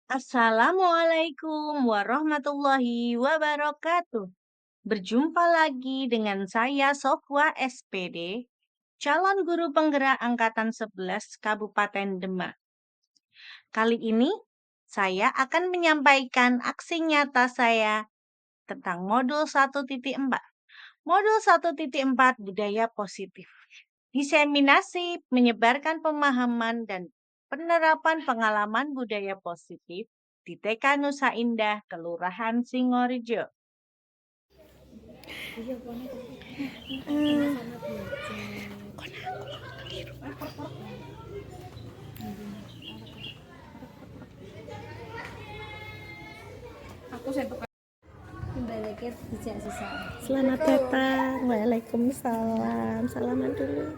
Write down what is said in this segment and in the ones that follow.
Assalamualaikum warahmatullahi wabarakatuh. Berjumpa lagi dengan saya Sofwa SPD, calon guru penggerak angkatan 11 Kabupaten Demak. Kali ini saya akan menyampaikan aksi nyata saya tentang modul 1.4. Modul 1.4 budaya positif. Diseminasi menyebarkan pemahaman dan penerapan pengalaman budaya positif di TK Nusa Indah, Kelurahan Singorejo. Selamat datang. Waalaikumsalam. Salaman dulu.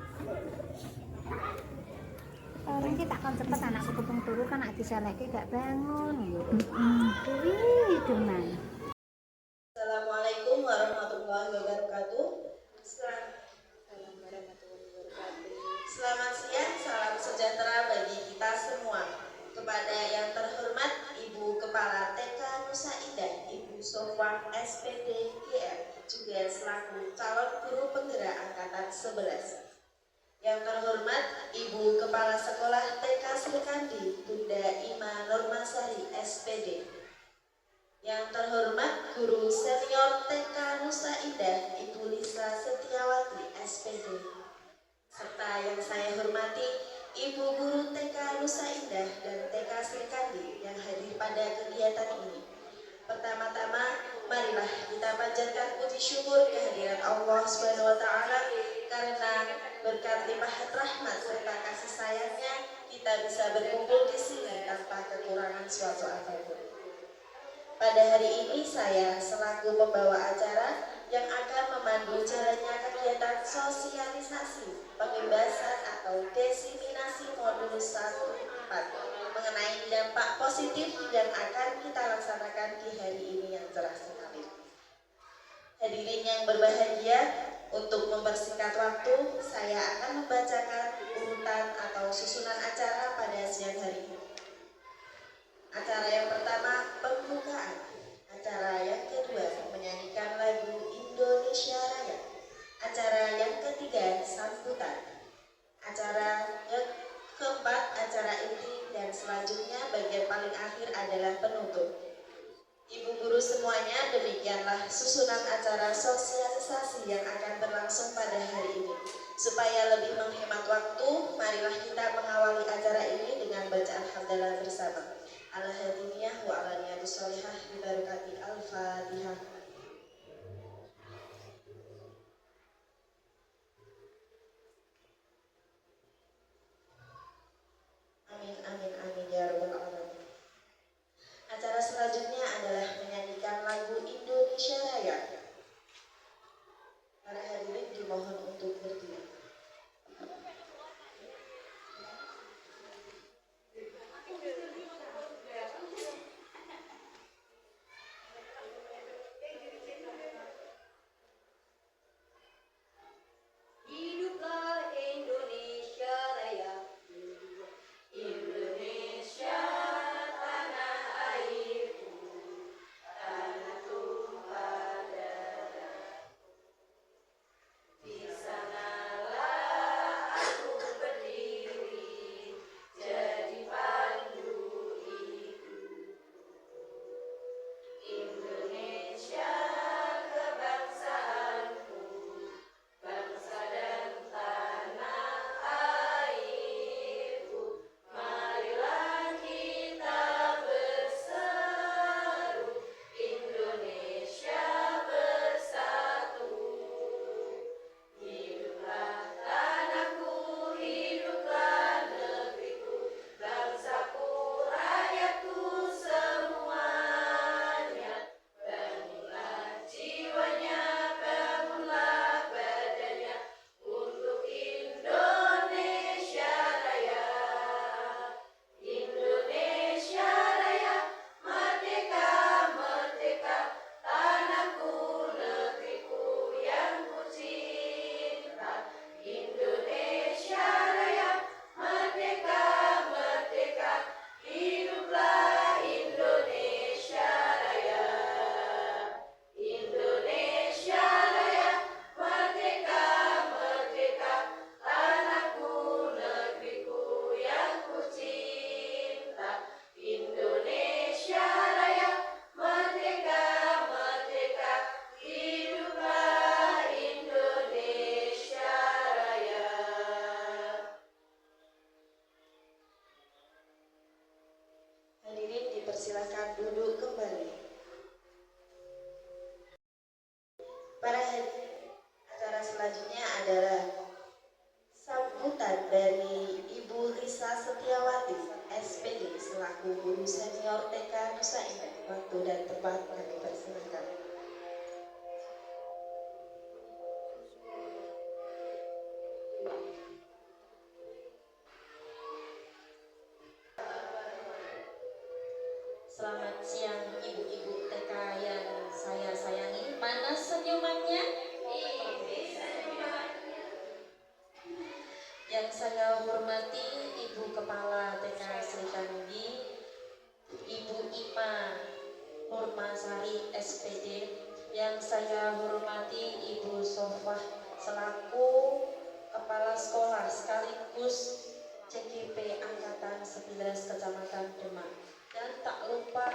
Orang kita akan cepet anakku tepung turu kan anak bisa lagi gak bangun. Demam. Assalamualaikum warahmatullahi wabarakatuh. Selamat siang, salam sejahtera bagi kita semua. Kepada yang terhormat Ibu Kepala TK Nusa Indah, Ibu Sofwa SPD GM, juga selaku calon guru penggerak angkatan 11. Yang terhormat Ibu Kepala Sekolah TK Srikandi, Bunda Ima Nurmasari SPD. Yang terhormat Guru Senior TK Nusa Indah, Ibu Lisa Setiawati SPD. Serta yang saya hormati Ibu Guru TK Nusa Indah dan TK Srikandi yang hadir pada kegiatan ini. Pertama-tama, marilah kita panjatkan puji syukur kehadiran Allah SWT karena berkat limpahan rahmat serta kasih sayangnya kita bisa berkumpul di sini tanpa kekurangan suatu apapun. Pada hari ini saya selaku pembawa acara yang akan memandu jalannya kegiatan sosialisasi pengembasan atau diseminasi modul 1.4 mengenai dampak positif yang akan kita laksanakan di hari ini yang cerah sekali. Hadirin yang berbahagia, untuk mempersingkat waktu, saya akan membacakan urutan atau susunan acara pada siang hari ini. Acara yang pertama, pembukaan. Acara yang kedua, menyanyikan lagu Indonesia Raya. Acara yang ketiga, sambutan. Acara yang keempat, acara inti, dan selanjutnya bagian paling akhir adalah penutup. Ibu guru semuanya, demikianlah susunan acara sosialisasi yang akan berlangsung pada hari ini. Supaya lebih menghemat waktu, marilah kita mengawali acara ini dengan bacaan hamdalah bersama. Al-Hadiniyah wa alaniyatus solihah bibarakati Al-Fatihah. Amin, amin, amin, ya rabbal alamin. Acara selanjutnya adalah menyanyikan lagu Indonesia Raya. Para hadirin dimohon untuk berdiri. Hadirin dipersilakan duduk kembali. Para hadirin, acara selanjutnya adalah sambutan dari Ibu Risa Setiawati, SPD, selaku Guru Senior TK Nusa Indah. Waktu dan tempat kami persilakan. Selamat siang ibu-ibu TK yang saya sayangi. Mana senyumannya? Yang saya hormati Ibu Kepala TK Sri Kandi, Ibu Ima Nurmasari SPD. Yang saya hormati Ibu Sofah selaku Kepala Sekolah sekaligus CGP Angkatan 11 Kecamatan Demak. Dan tak lupa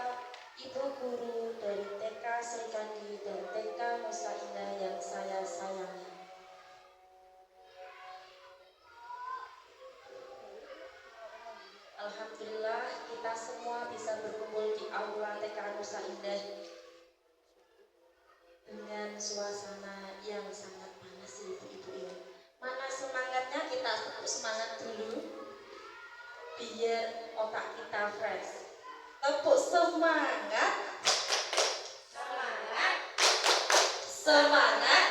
Ibu Guru dari TK Sri Kandi dan TK Nusa Indah yang saya sayangi. Alhamdulillah kita semua bisa berkumpul di aula TK Nusa Indah dengan suasana yang sangat panas ibu-ibu ini. Mana semangatnya? Kita tepuk semangat dulu biar otak kita fresh. Tepuk semangat, semangat, semangat,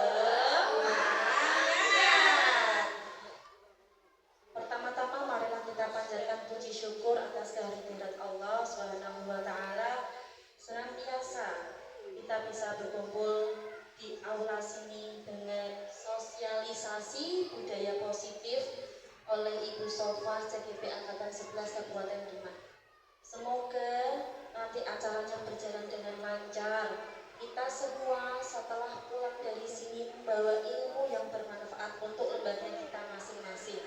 semangat. Pertama-tama marilah kita panjatkan puji syukur atas kehadirat Allah Subhanahu wa taala. Senantiasa kita bisa berkumpul di aula sini dengan sosialisasi budaya positif oleh Ibu Sofa CGP Angkatan 11 Kabupaten Demak. Semoga nanti acaranya berjalan dengan lancar. Kita semua setelah pulang dari sini membawa ilmu yang bermanfaat untuk lembaga kita masing-masing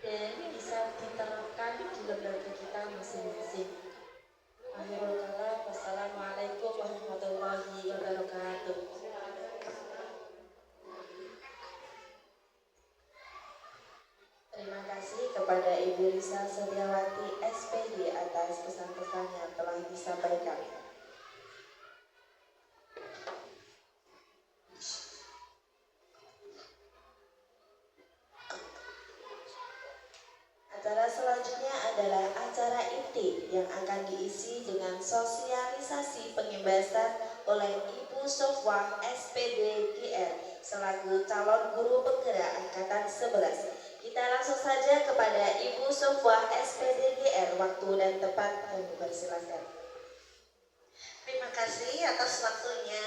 dan bisa diterapkan di lembaga kita masing-masing. Akhirul kalam, wassalamualaikum warahmatullahi wabarakatuh. Terima kasih kepada Ibu Risa Setiawati SPD atas pesan-pesan yang telah disampaikan. Acara selanjutnya adalah acara inti yang akan diisi dengan sosialisasi pengimbasan oleh Ibu Sofwa SPD GR selaku calon guru penggerak angkatan 11. Kita langsung saja kepada Ibu Sofwa SPD GR. Waktu dan tempat kami persilakan. Terima kasih atas waktunya.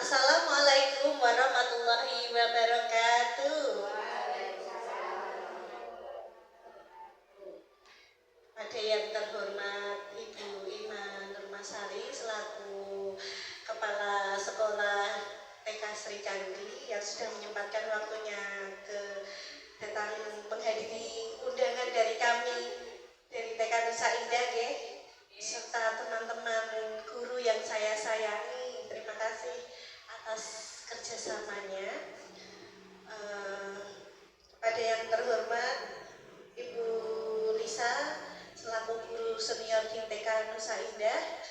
Assalamualaikum warahmatullahi wabarakatuh. Ada yang terhormat Ibu Ima Nurmasari selaku Kepala Sekolah TK Sri Kandi yang sudah menyempatkan waktunya datang menghadiri undangan dari kami dari TK Nusa Indah serta teman-teman guru yang saya sayangi. Terima kasih atas kerjasamanya. Pada yang terhormat Ibu Lisa selaku guru senior di TK Nusa Indah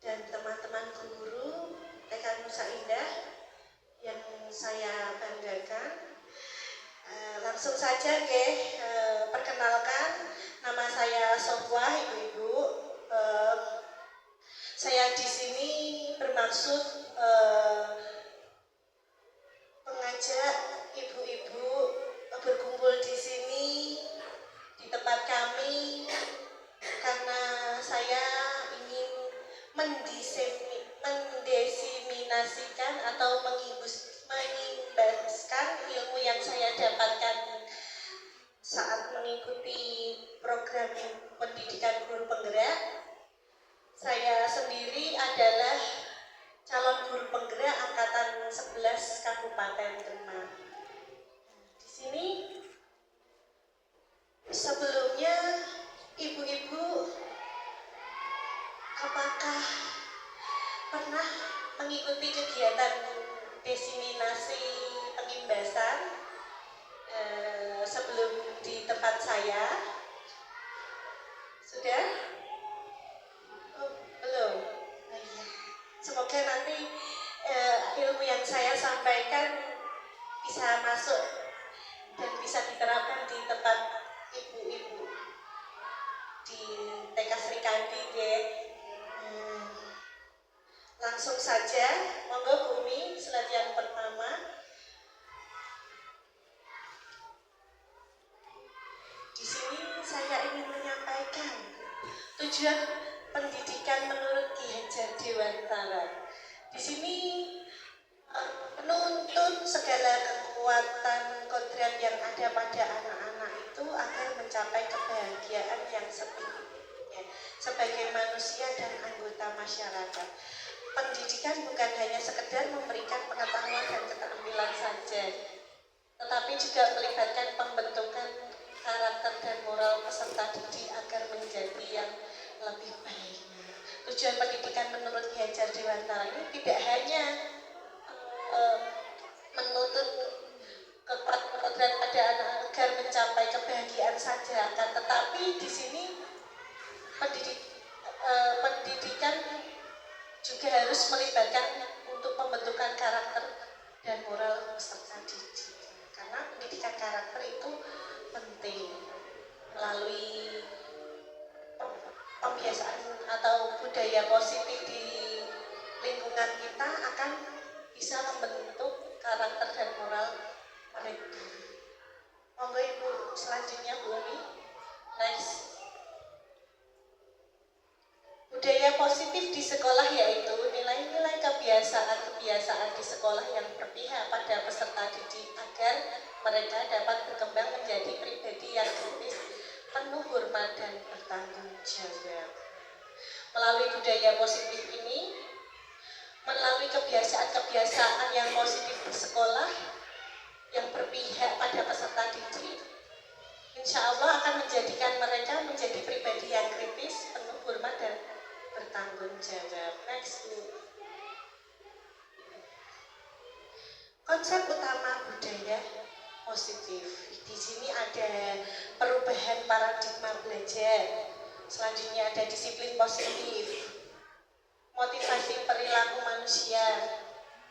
dan teman-teman guru TK Nusa Indah yang saya banggakan. Langsung saja perkenalkan, nama saya Sofwa, ibu-ibu. Saya di sini bermaksud mengajak ibu-ibu berkumpul di sini di tempat kami karena saya ingin mendesiminasikan atau mengimbaskan ilmu yang saya dapatkan saat mengikuti program pendidikan guru penggerak. Saya sendiri adalah calon guru penggerak angkatan 11 Kabupaten Demak. Di sini sebelumnya ibu-ibu apakah pernah mengikuti kegiatan desiminasi pengimbasan sebelum di tempat saya? Sudah? Oh, belum? Oh, iya. Semoga nanti ilmu yang saya sampaikan bisa masuk dan bisa diterapkan di tempat ibu-ibu di TK Sri Kandi ya. Langsung saja, monggo Bumi, slide yang pertama. Di sini saya ingin menyampaikan tujuan pendidikan menurut Ki Hajar Dewantara. Di sini menuntun segala kekuatan kodrat yang ada pada anak-anak itu agar mencapai kebahagiaan yang setinggi-tingginya sebagai manusia dan anggota masyarakat. Pendidikan bukan hanya sekedar memberikan pengetahuan dan keterampilan saja, tetapi juga melibatkan pembentukan karakter dan moral peserta didik agar menjadi yang lebih baik. Tujuan pendidikan menurut Ki Hajar Dewantara ini tidak hanya menuntut kekuatan pada anak agar mencapai kebahagiaan saja, akan tetapi di sini pendidikan juga harus melibatkan untuk pembentukan karakter dan moral peserta didik. Karena pendidikan karakter itu penting. Melalui pembiasaan atau budaya positif di lingkungan kita akan bisa membentuk karakter dan moral mereka. Monggo Ibu selanjutnya Bu Umi. Next. Budaya positif di sekolah yaitu nilai-nilai kebiasaan-kebiasaan di sekolah yang berpihak pada peserta didik agar mereka dapat berkembang menjadi pribadi yang kritis, penuh hormat dan bertanggung jawab. Melalui budaya positif ini, melalui kebiasaan-kebiasaan yang positif di sekolah yang berpihak pada peserta didik, insya Allah akan menjadikan mereka menjadi pribadi yang kritis, penuh hormat dan bertanggung jawab. Next, Bu. Konsep utama budaya positif. Di sini ada perubahan paradigma belajar. Selanjutnya ada disiplin positif, motivasi perilaku manusia,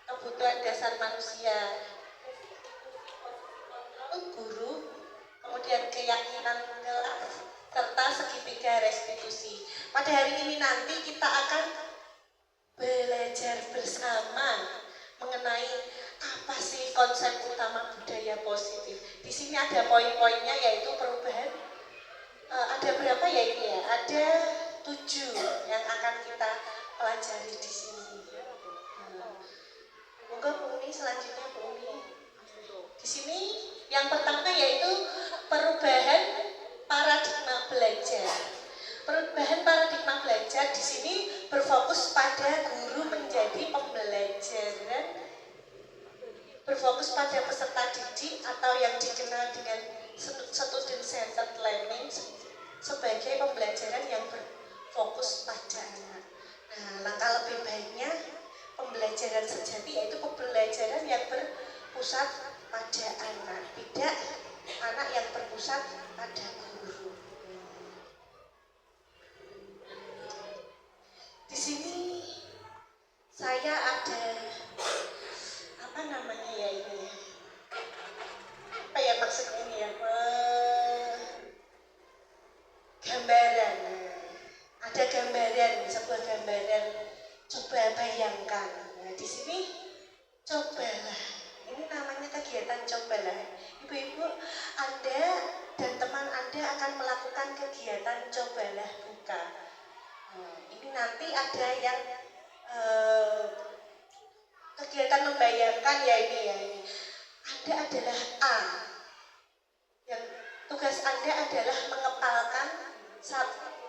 kebutuhan dasar manusia, guru, kemudian keyakinan kelas, serta segitiga restitusi. Pada hari ini nanti kita akan belajar bersama mengenai apa sih konsep utama budaya positif. Di sini ada poin-poinnya yaitu perubahan. Ada berapa ya ini ya? Ada 7 yang akan kita pelajari di sini. Moga Bu Umi selanjutnya Bu Umi. Di sini yang pertama yaitu perubahan paradigma belajar. Perubahan paradigma belajar di sini berfokus pada guru menjadi pembelajaran, berfokus pada peserta didik atau yang dikenal dengan student centered learning sebagai pembelajaran yang berfokus pada anak. Nah, langkah lebih baiknya pembelajaran sejati yaitu pembelajaran yang berpusat pada anak, tidak anak yang berpusat pada guru. Di sini saya ada apa namanya ya ini? Apa ya maksudnya ini ya? Gambaran. Ada gambaran, sebuah gambaran. Coba bayangkan. Nah, di sini cobalah. Ini namanya kegiatan cobalah. Ibu-ibu, Anda dan teman Anda akan melakukan kegiatan cobalah buka. Ini nanti ada yang kegiatan membayangkan ya ini ya. Anda adalah A. Yang tugas Anda adalah mengepalkan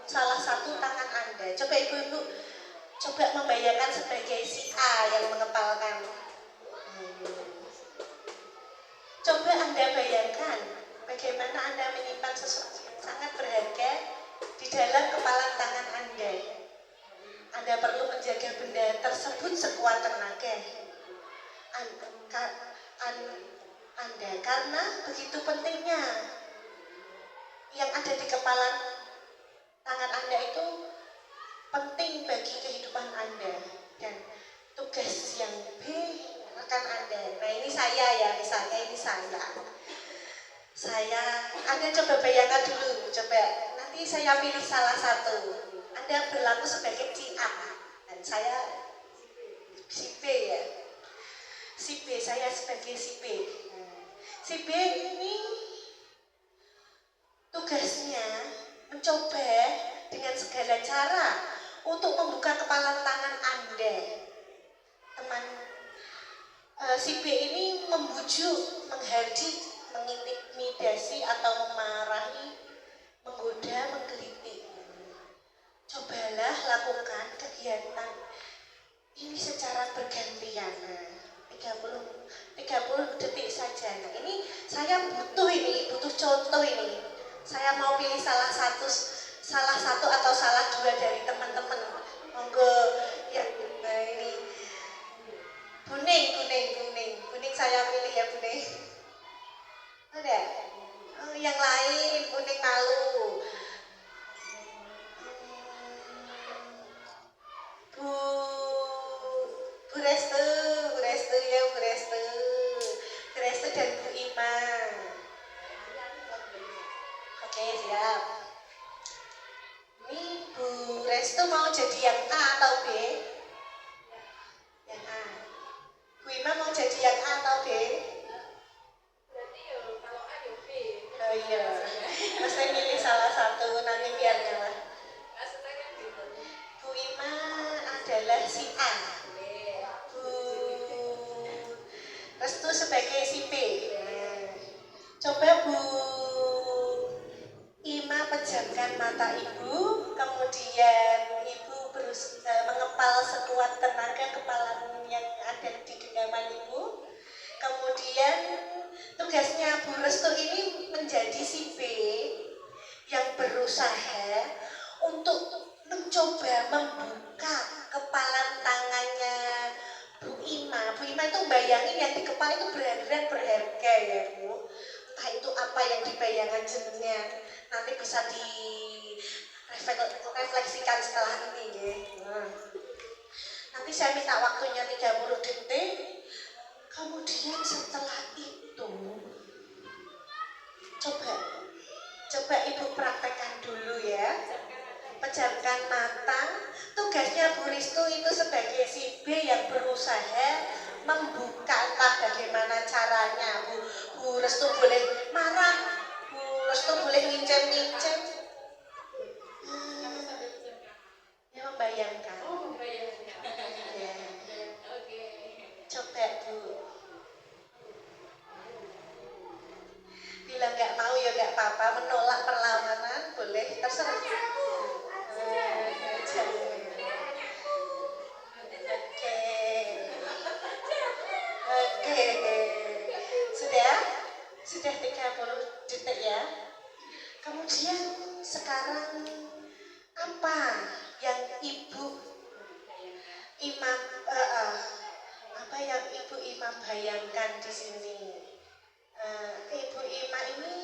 salah satu tangan Anda. Coba ibu-ibu coba membayangkan sebagai si A yang mengepalkan. Coba Anda bayangkan bagaimana Anda menyimpan sesuatu yang sangat berharga di dalam kepalan tangan Anda. Anda perlu menjaga benda tersebut sekuat tenaga Anda karena begitu pentingnya yang ada di kepalan tangan saya ya, misalnya ini saya. Anda coba bayangkan dulu, coba nanti saya pilih salah satu. Anda berlaku sebagai si A dan saya si B ya. Si B, saya sebagai si B. Si B ini tugasnya mencoba dengan segala cara untuk membuka kepala tangan Anda. Si B ini membujuk, menghardik, mengintimidasi atau memarahi, menggoda, menggelitik. Cobalah lakukan kegiatan ini secara bergantian. 30 detik saja. Nah, ini saya butuh contoh ini. Saya mau pilih salah satu atau salah dua dari teman-teman. Monggo ya, nah ini kuning saya pilih ya kuning. Ada? Oh, yang lain kuning malu. Bu Restu ya Bu Restu dan Bu Ima. Oke siap. Ini Bu Restu mau jadi yang A atau B? Yang A. Bu Ima mau jadi yang A atau B? Berarti ya kalau A ya B. Oh iya. Mesti milih salah satu nanti biar nyala. Bu Ima adalah si A. Bu Restu sebagai si B. Coba Bu Ima pejamkan mata Ibu, kemudian Ibu mengepal sekuat tenaga kepala yang ada di genggaman Ibu. Kemudian tugasnya Bu Restu ini menjadi si B yang berusaha untuk mencoba membuka kepala tangannya Bu Ima. Bu Ima itu bayangin yang di kepala itu benar-benar berharga ya Bu. Entah itu apa yang dibayangkan jenengan, nanti bisa direfleksikan setelah ini ya. Nanti saya minta waktunya 30 detik. Kemudian setelah itu coba Ibu praktekkan dulu ya. Pejamkan mata. Tugasnya Bu Restu itu sebagai si B yang berusaha membuka, entah bagaimana caranya. Bu Restu boleh marah, Bu Restu boleh ngincem-ngincem. Ya membayangkan. Ya. Coba Bu. Bilang nggak mau ya nggak apa-apa, menolak perlawanan boleh, terserah. Oke. Sudah 30 detik ya. Kemudian sekarang apa yang Ibu Imam apa yang Ibu Imam bayangkan di sini? Ibu Ima ini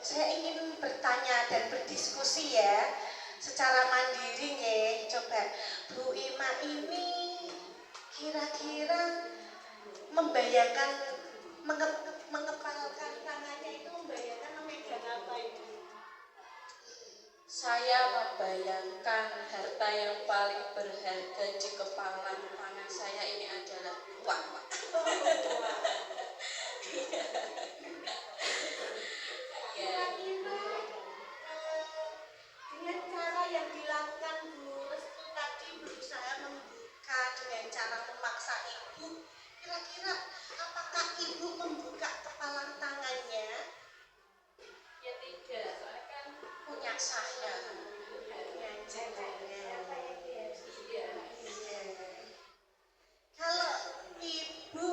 saya ingin bertanya dan berdiskusi ya secara mandiri nih. Coba Bu Ima ini kira-kira membayangkan mengepalkan tangannya itu membayangkan memegang apa itu? Saya membayangkan harta yang paling berharga di kepala tangan saya ini adalah uang. Kira-kira dengan cara yang dilakukan Bu Restu tadi berusaha membuka dengan cara memaksa Ibu, kira-kira apakah Ibu membuka kepala tangannya? Ya tidak, soalnya kan Punya saya. Punya jenengan. Iya. Kalau Ibu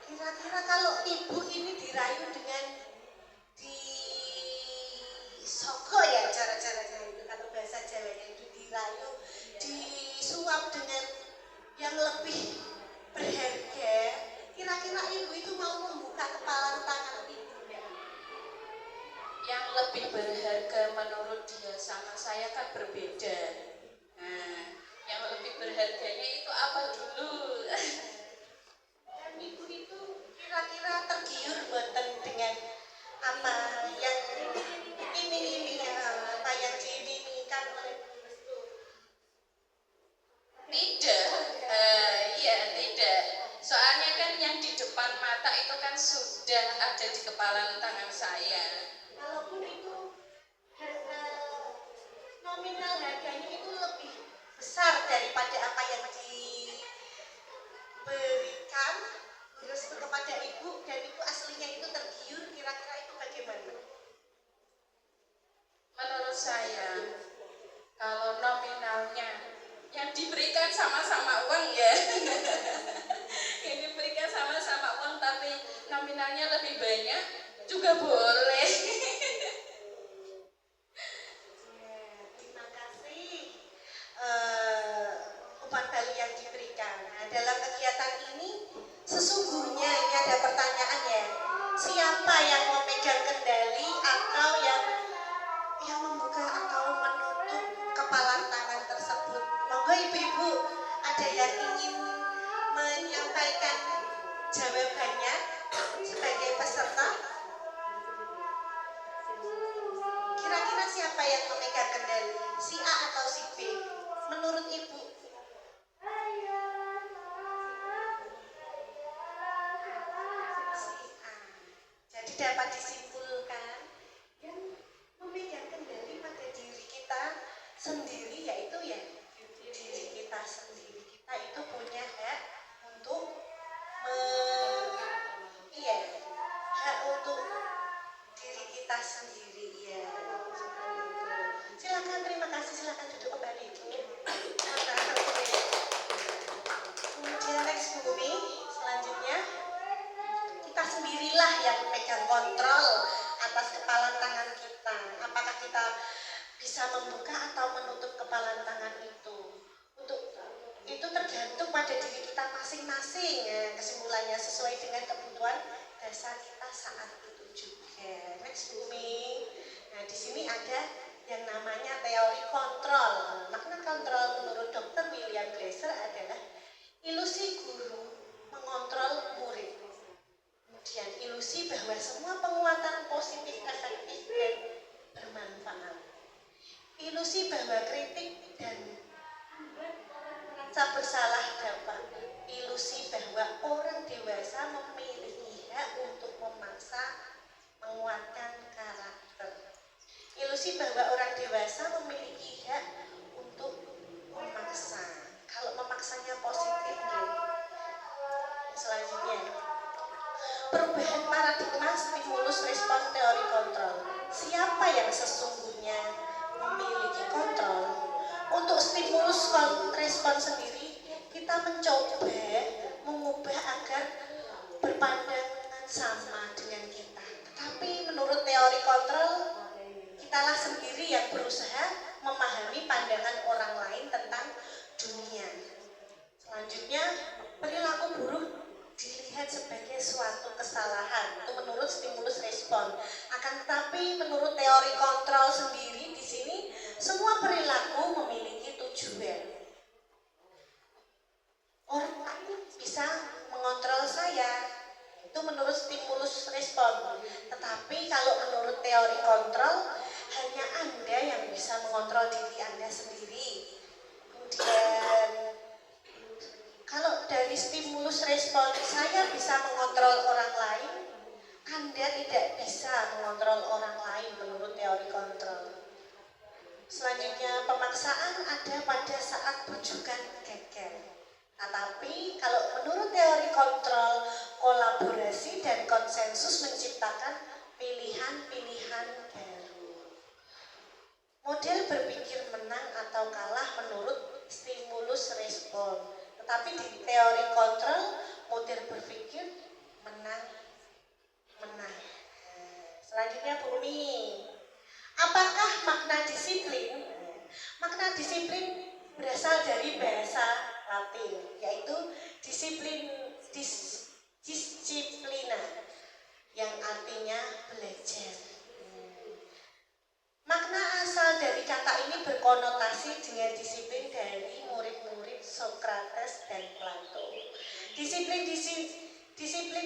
kira-kira kalau Ibu ini dirayu dengan disogok ya cara-caranya itu, kalau bahasa Jawanya itu dirayu, disuap dengan yang lebih berharga, kira-kira Ibu itu mau membuka kepala tangan Ibu ya? yang lebih berharga menurut dia sama saya kan berbeda. Nah, yang lebih berharganya itu apa dulu? Dan ibu itu kira-kira tergiur buatan dengan apa yang ini apa yang diinginkan oleh penulis itu? Tidak, iya tidak. Soalnya kan yang di depan mata itu kan sudah ada di kepala tangan saya. Walaupun itu harga nominal harganya itu lebih besar daripada apa yang diberikan terus kepada ibu dan itu aslinya itu tergiur, kira-kira itu bagaimana? Menurut saya, kalau nominalnya yang diberikan sama-sama uang ya, yang diberikan sama-sama uang tapi nominalnya lebih banyak juga boleh. Terima kasih umpan balik yang diberikan. Nah, dalam kegiatan ini sesungguhnya ini ada pertanyaan ya, siapa yang memegang kendali atau yang membuka atau menutup kepala tangan tersebut? Monggo ibu-ibu ada yang ingin menyampaikan jawabannya sebagai peserta? Kira-kira siapa yang memegang kendali? Si A atau si B? Menurut ibu? Si A. Jadi dapat disimpulkan yang memegang kendali pada diri kita sendiri yaitu ya diri kita sendiri. Kita itu punya hak untuk hak untuk diri kita sendiri ya. Silakan, terima kasih, silakan duduk kembali ibu. Kemudian next Bumi, selanjutnya kita sendirilah yang memegang kontrol atas kepala tangan kita. Apakah kita bisa membuka atau menutup kepala tangan itu? Untuk itu tergantung pada diri kita masing-masing ya, kesimpulannya sesuai dengan kebutuhan dasar kita saat itu juga. Next Bumi. Nah, di sini ada yang namanya teori kontrol. Makna kontrol menurut Dr. William Glasser adalah ilusi guru mengontrol murid. Kemudian ilusi bahwa semua penguatan positif efektif dan bermanfaat. Ilusi bahwa kritik dan merasa bersalah dapat. Ilusi bahwa orang dewasa memiliki hak untuk memaksa menguatkan karakter. Ilusi bahwa orang dewasa memiliki hak untuk memaksa. Kalau memaksanya positif ya. Selanjutnya, perubahan paradigma stimulus respon teori kontrol. Siapa yang sesungguhnya memiliki kontrol? Untuk stimulus respon sendiri, kita mencoba mengubah agar berpandangan sama dengan kita. Tetapi menurut teori kontrol, kitalah sendiri yang berusaha memahami pandangan orang lain tentang dunia. Selanjutnya, perilaku buruk dilihat sebagai suatu kesalahan. Itu menurut stimulus respon. Akan tetapi menurut teori kontrol sendiri di sini semua perilaku memiliki tujuan. Orang lain bisa mengontrol saya. Itu menurut stimulus respon. Tetapi kalau menurut teori kontrol hanya Anda yang bisa mengontrol diri Anda sendiri. Kemudian kalau dari stimulus respon saya bisa mengontrol orang lain, Anda tidak bisa mengontrol orang lain menurut teori kontrol. Selanjutnya, pemaksaan ada pada saat bujukan gagal. Tetapi kalau menurut teori kontrol, kolaborasi dan konsensus menciptakan pilihan-pilihan baru. Model berpikir menang atau kalah menurut stimulus respon. Tetapi di teori kontrol, model berpikir menang. Selanjutnya Bumi. Apakah makna disiplin? Makna disiplin berasal dari bahasa Latin, yaitu disciplina, yang artinya belajar. Makna asal dari kata ini berkonotasi dengan disiplin dari murid-murid Socrates dan Plato. Disiplin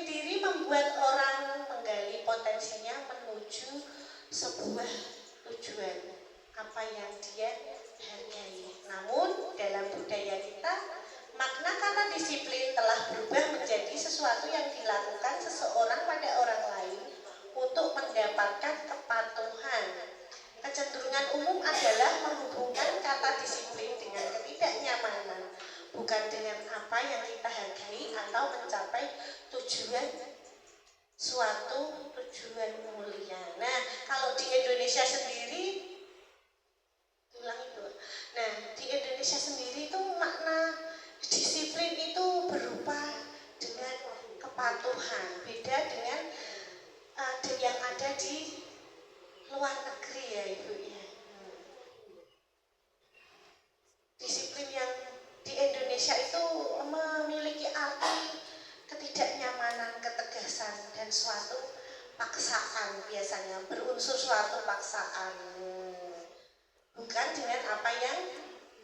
diri membuat orang menggali potensinya menuju sebuah tujuan apa yang dia hargai. Namun dalam budaya kita, makna kata disiplin telah berubah menjadi sesuatu yang dilakukan seseorang pada orang lain untuk mendapatkan kepatuhan. Kecenderungan umum adalah menghubungkan kata disiplin dengan ketidaknyamanan, bukan dengan apa yang kita hargai atau mencapai suatu tujuan mulia. Nah, kalau di Indonesia sendiri, di Indonesia sendiri itu makna disiplin itu berupa dengan kepatuhan, beda dengan yang ada di luar negeri ya Ibu ya. Disiplin yang di Indonesia itu memiliki arti ketidaknyamanan, ketegasan, dan suatu paksaan, biasanya berunsur suatu paksaan, bukan dengan apa yang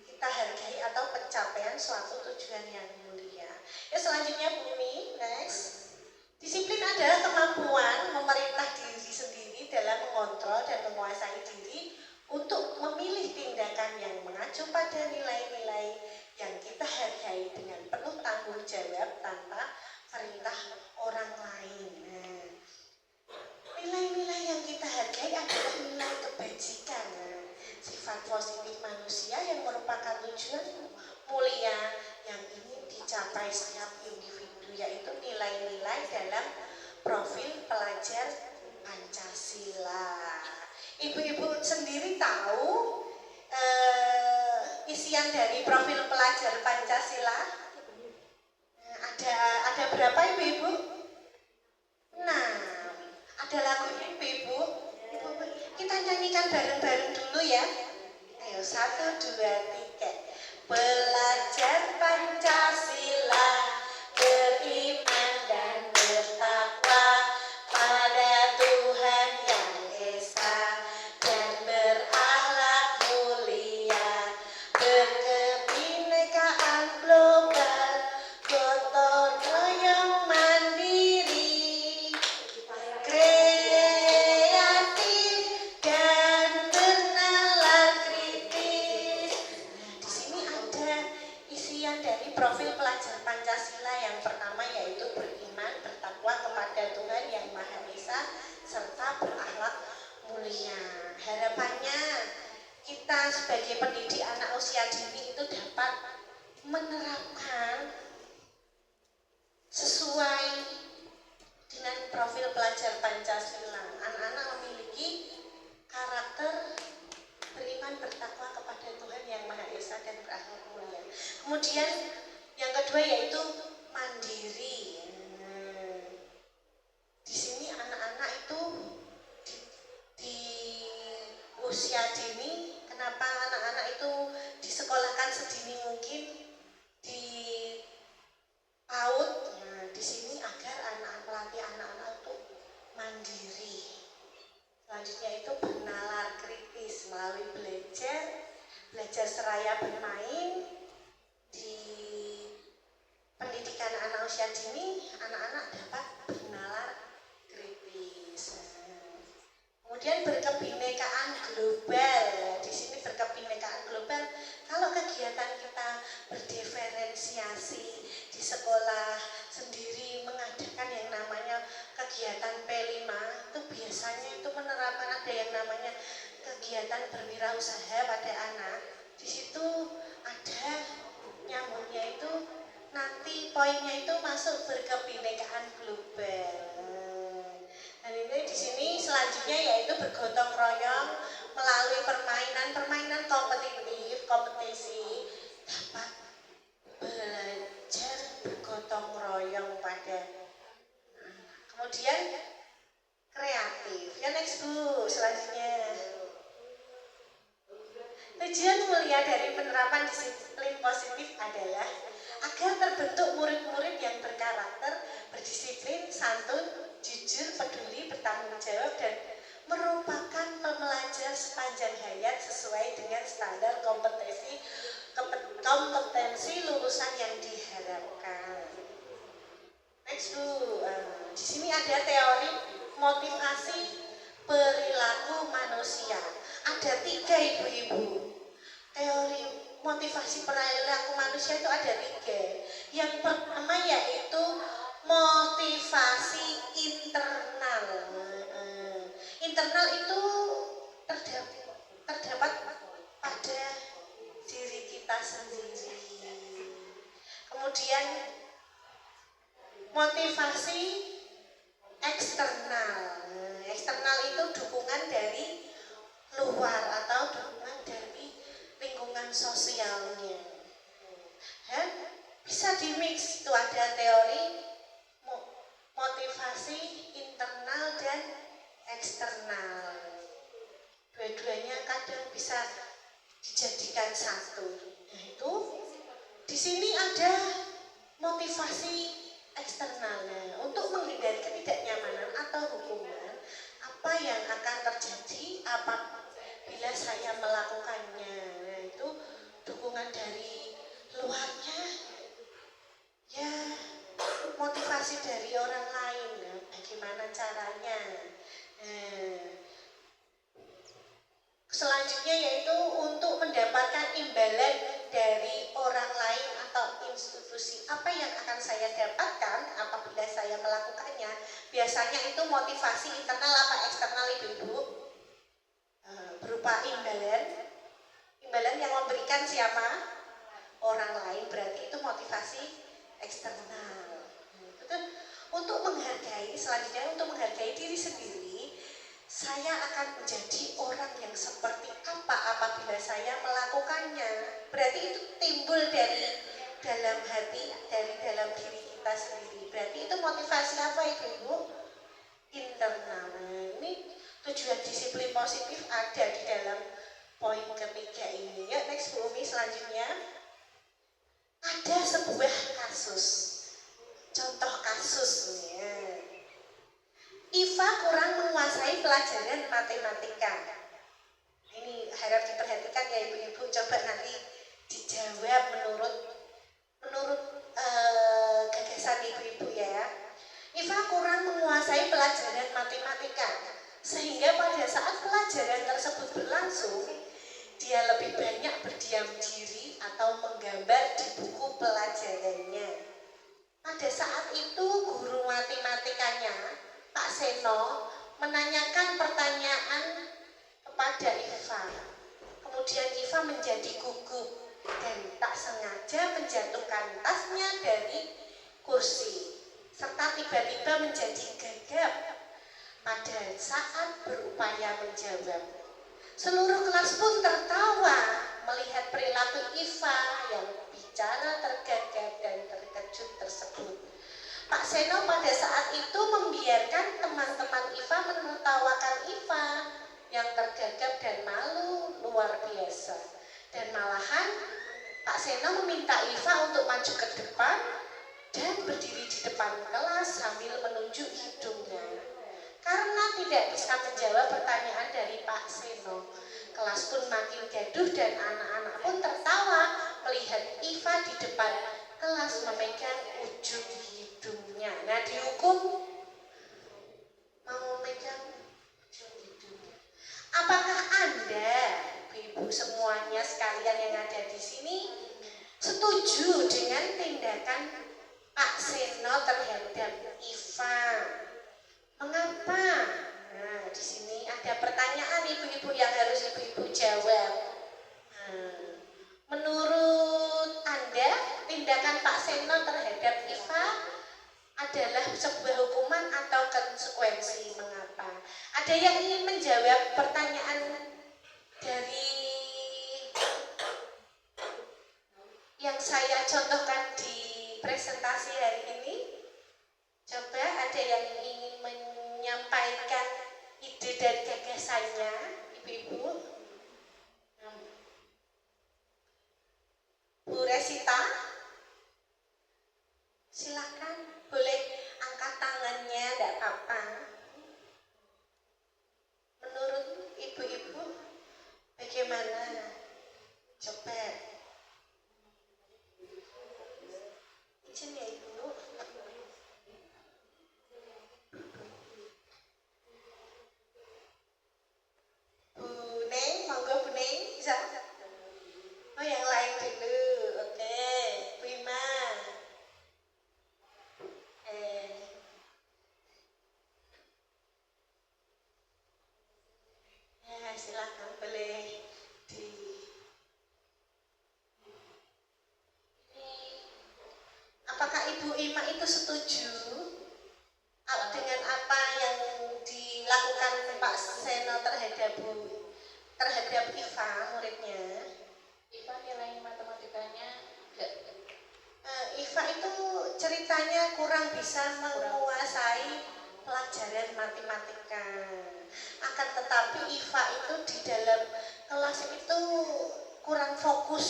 kita hargai atau pencapaian suatu tujuan yang mulia. Ya, selanjutnya Bumi, next. Disiplin adalah kemampuan memerintah diri sendiri dalam mengontrol dan menguasai diri untuk memilih tindakan yang mengacu pada nilai-nilai yang kita hargai dengan penuh tanggung jawab tanpa perintah orang lain. Nilai-nilai yang kita hargai adalah nilai kebajikan, sifat positif manusia yang merupakan tujuan mulia yang ingin dicapai setiap individu, yaitu nilai-nilai dalam profil pelajar Pancasila. Ibu-ibu sendiri tahu isian dari profil pelajar Pancasila? Ada berapa ibu-ibu? Nah, ada lagunya ibu-ibu. Kita nyanyikan bareng-bareng dulu ya. Ayo, 1, 2, 3. Belajar Pancasila, beriman dan bertakwa pada Tuhan Yang Esa, dan berakhlak mulia, berkebinekaan global, gotong royong mandiri, kreatif dan bernalar kritis. Di sini ada isian dari profil pelajar Pancasila. Yang pertama yaitu beriman, bertakwa kepada Tuhan Yang Maha Esa, serta berakhlak mulia. Harapannya kita sebagai pendidik anak usia dini itu dapat menerapkan sesuai dengan profil pelajar Pancasila. Anak-anak memiliki karakter beriman, bertakwa kepada Tuhan Yang Maha Esa dan berakhlak mulia. Kemudian yang kedua yaitu mandiri. Di sini anak-anak itu di usia dini, kenapa anak-anak itu disekolahkan sedini mungkin di PAUD? Nah, di sini agar melatih anak-anak itu mandiri. Selanjutnya itu bernalar kritis melalui belajar seraya bermain. Di pendidikan anak usia dini, anak-anak dapat bernalar kritis. Kemudian berkebinekaan global. Di sini berkebinekaan global. Kalau kegiatan kita berdiferensiasi di sekolah sendiri mengadakan yang namanya kegiatan P5, itu biasanya itu menerapkan ada yang namanya kegiatan berwirausaha pada anak. Di situ ada nyambungnya itu nanti poinnya itu masuk berkebinekaan global. Dan ini di sini selanjutnya yaitu bergotong royong melalui permainan kompetisi dapat belajar bergotong royong pada. Kemudian kreatif. Ya, next Bu, selanjutnya. Tujuan mulia dari penerapan disiplin positif adalah agar terbentuk murid-murid yang berkarakter, berdisiplin, santun, jujur, peduli, bertanggung jawab, dan merupakan pembelajar sepanjang hayat sesuai dengan standar kompetensi kompetensi lulusan yang diharapkan. Next Bu, di sini ada teori motivasi perilaku manusia. Ada 3 ibu-ibu. Teori motivasi perilaku manusia itu ada 3. Yang pertama yaitu motivasi internal. Internal itu terdapat pada diri kita sendiri. Kemudian motivasi eksternal. Eksternal itu dukungan dari luar atau dukungan dari lingkungan sosialnya. Bisa dimix, itu ada teori motivasi internal dan eksternal. Dua-duanya kadang bisa dijadikan satu. Yaitu di sini ada motivasi eksternalnya untuk menghindari ketidaknyamanan atau hukuman apa yang akan terjadi apabila saya melakukannya. Itu dukungan dari luarnya, ya motivasi dari orang lain, ya, bagaimana caranya. Selanjutnya yaitu untuk mendapatkan imbalan dari orang lain atau institusi. Apa yang akan saya dapatkan apabila saya melakukannya? Biasanya itu motivasi internal apa eksternal ibu-ibu? Berupa imbalan. Imbalan yang memberikan siapa? Orang lain, berarti itu motivasi eksternal. Untuk menghargai, selanjutnya untuk menghargai diri sendiri, saya akan menjadi orang yang seperti apa apabila saya melakukannya. Berarti itu timbul dari dalam hati, dari dalam diri kita sendiri. Berarti itu motivasi apa ibu-ibu? Internal. Ini tujuan disiplin positif ada di dalam poin ketiga ini. Ya, next Bu Umi selanjutnya. Ada sebuah kasus. Contoh kasusnya. Iva kurang menguasai pelajaran matematika. Ini harap diperhatikan ya ibu-ibu, coba nanti dijawab menurut gagasan ibu-ibu ya. Iva kurang menguasai pelajaran matematika, sehingga pada saat pelajaran tersebut berlangsung, dia lebih banyak berdiam diri atau menggambar di buku pelajarannya. Pada saat itu guru matematikanya Pak Seno menanyakan pertanyaan kepada Iva. Kemudian Iva menjadi gugup dan tak sengaja menjatuhkan tasnya dari kursi, serta tiba-tiba menjadi gagap pada saat berupaya menjawab. Seluruh kelas pun tertawa melihat perilaku Iva yang bicara tergagap dan terkejut tersebut. Pak Seno pada saat itu membiarkan teman-teman Iva menertawakan Iva yang tergagap dan malu luar biasa. Dan malahan Pak Seno meminta Iva untuk maju ke depan dan berdiri di depan kelas sambil menunjuk hidungnya. Karena tidak bisa menjawab pertanyaan dari Pak Seno, kelas pun makin gaduh dan anak-anak pun tertawa melihat Iva di depan kelas memegang ujung hidungnya. Nah, dihukum mau memegang ujung hidungnya. Apakah Anda, ibu semuanya sekalian yang ada di sini, setuju dengan tindakan Pak Seno terhadap Iva? Mengapa? Nah, di sini ada pertanyaan ibu-ibu yang harus ibu-ibu jawab. Menurut Anda, tindakan Pak Seno terhadap Iva adalah sebuah hukuman atau konsekuensi? Mengapa? Ada yang ingin menjawab pertanyaan dari yang saya contohkan di presentasi hari ini? Coba ada yang ingin menyampaikan ide dan gagasannya, ibu-ibu? Bu Resita, silakan, boleh angkat tangannya, tidak apa-apa. Menurut ibu-ibu silakan boleh di apakah Ibu Ima itu setuju dengan apa yang dilakukan Pak Seno terhadap Iva muridnya? Iva nilai matematikanya enggak. Iva itu ceritanya kurang bisa menguasai pelajaran matematika. Akan tetapi Iva itu di dalam kelas itu kurang fokus,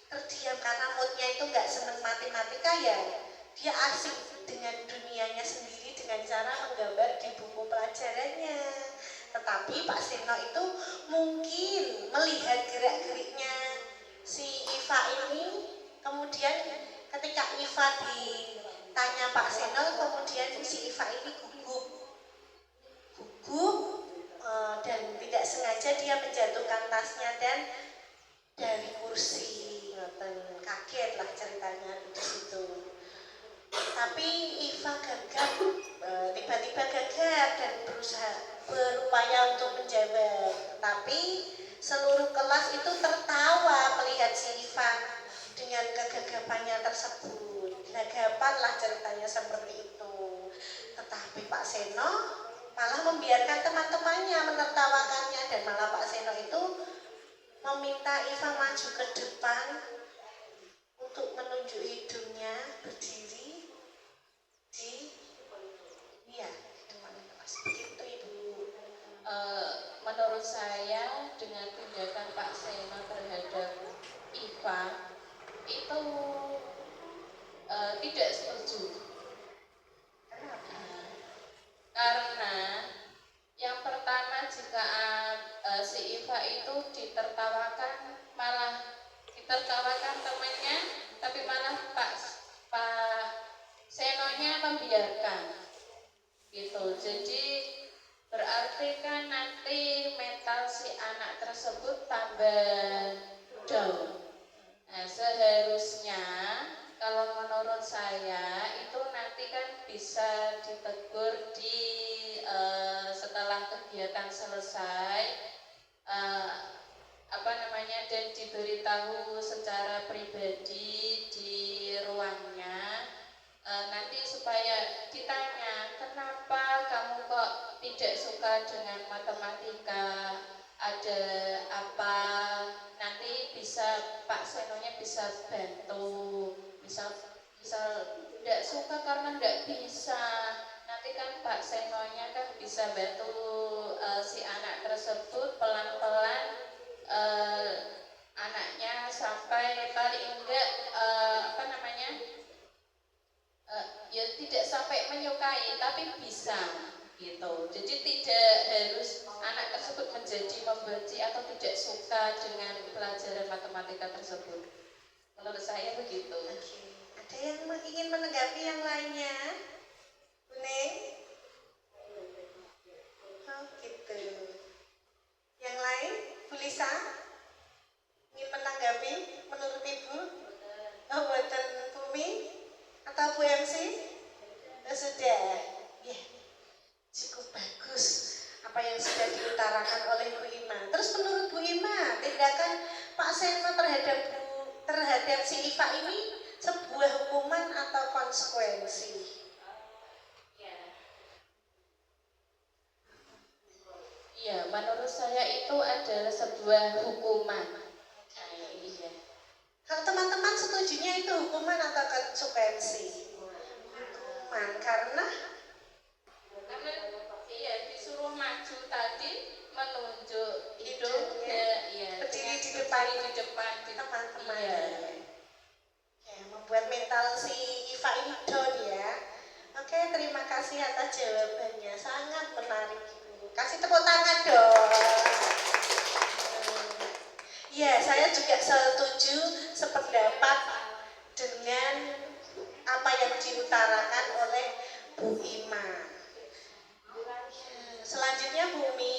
terdiam karena moodnya itu nggak seneng matematika ya. Dia asik dengan dunianya sendiri dengan cara menggambar di buku pelajarannya. Tetapi Pak Seno itu mungkin melihat gerak-geriknya si Iva ini, kemudian ketika Iva ditanya Pak Seno, kemudian si Iva ini gugup dan tidak sengaja dia menjatuhkan tasnya dan dari kursi, kaget lah ceritanya di situ. Tapi Iva gagap, tiba-tiba gagap dan berupaya untuk menjawab. Tapi seluruh kelas itu tertawa melihat si Iva dengan kegagapannya tersebut. Gagapan lah ceritanya seperti itu. Tetapi Pak Seno malah membiarkan teman-temannya menertawakannya, dan malah Pak Seno itu meminta Iva maju ke depan untuk menunjuk hidungnya berdiri di depan kelas. Begitu Ibu. Menurut saya dengan tindakan Pak Seno terhadap Iva itu tidak setuju. Karena yang pertama, jika si Iva itu ditertawakan, malah ditertawakan temannya, tapi malah Pak Senonya membiarkan gitu. Jadi berarti kan nanti mental si anak tersebut tambah down. Nah, seharusnya kalau menurut saya itu nanti kan bisa ditegur setelah kegiatan selesai, dan diberitahu secara pribadi di ruangnya, nanti supaya ditanya kenapa kamu kok tidak suka dengan matematika, ada apa, nanti bisa Pak Senonya bisa bantu, misal tidak suka karena tidak bisa, nanti kan Pak Senonya kan bisa bantu si anak tersebut pelan-pelan, anaknya sampai paling enggak ya tidak sampai menyukai tapi bisa gitu. Jadi tidak harus anak tersebut menjadi membenci atau tidak suka dengan pelajaran matematika tersebut. Menurut saya begitu. Ada yang ingin menanggapi yang lainnya? Bu Neng? Oh gitu. Yang lain? Bu Lisa? Ingin menanggapi menurut Ibu? Oh, buatan Bumi? Atau Bu MC? Sudah. Ya, cukup bagus apa yang sudah diutarakan oleh Bu Ima. Terus menurut Bu Ima, tindakan Pak Seno terhadap si Iva ini sebuah hukuman atau konsekuensi? Ya, menurut saya itu adalah sebuah hukuman. Kalau teman-teman setujunya itu hukuman atau konsekuensi? Hukuman, karena disuruh maju tadi, menunjuk hidungnya, berdiri di depan teman-teman. Ya, membuat mental si Iva ini down ya. Oke, terima kasih atas jawabannya, sangat menarik Ibu. Kasih tepuk tangan dong. Ya, saya juga setuju sependapat dengan apa yang diutarakan oleh Bu Ima. Selanjutnya Bumi,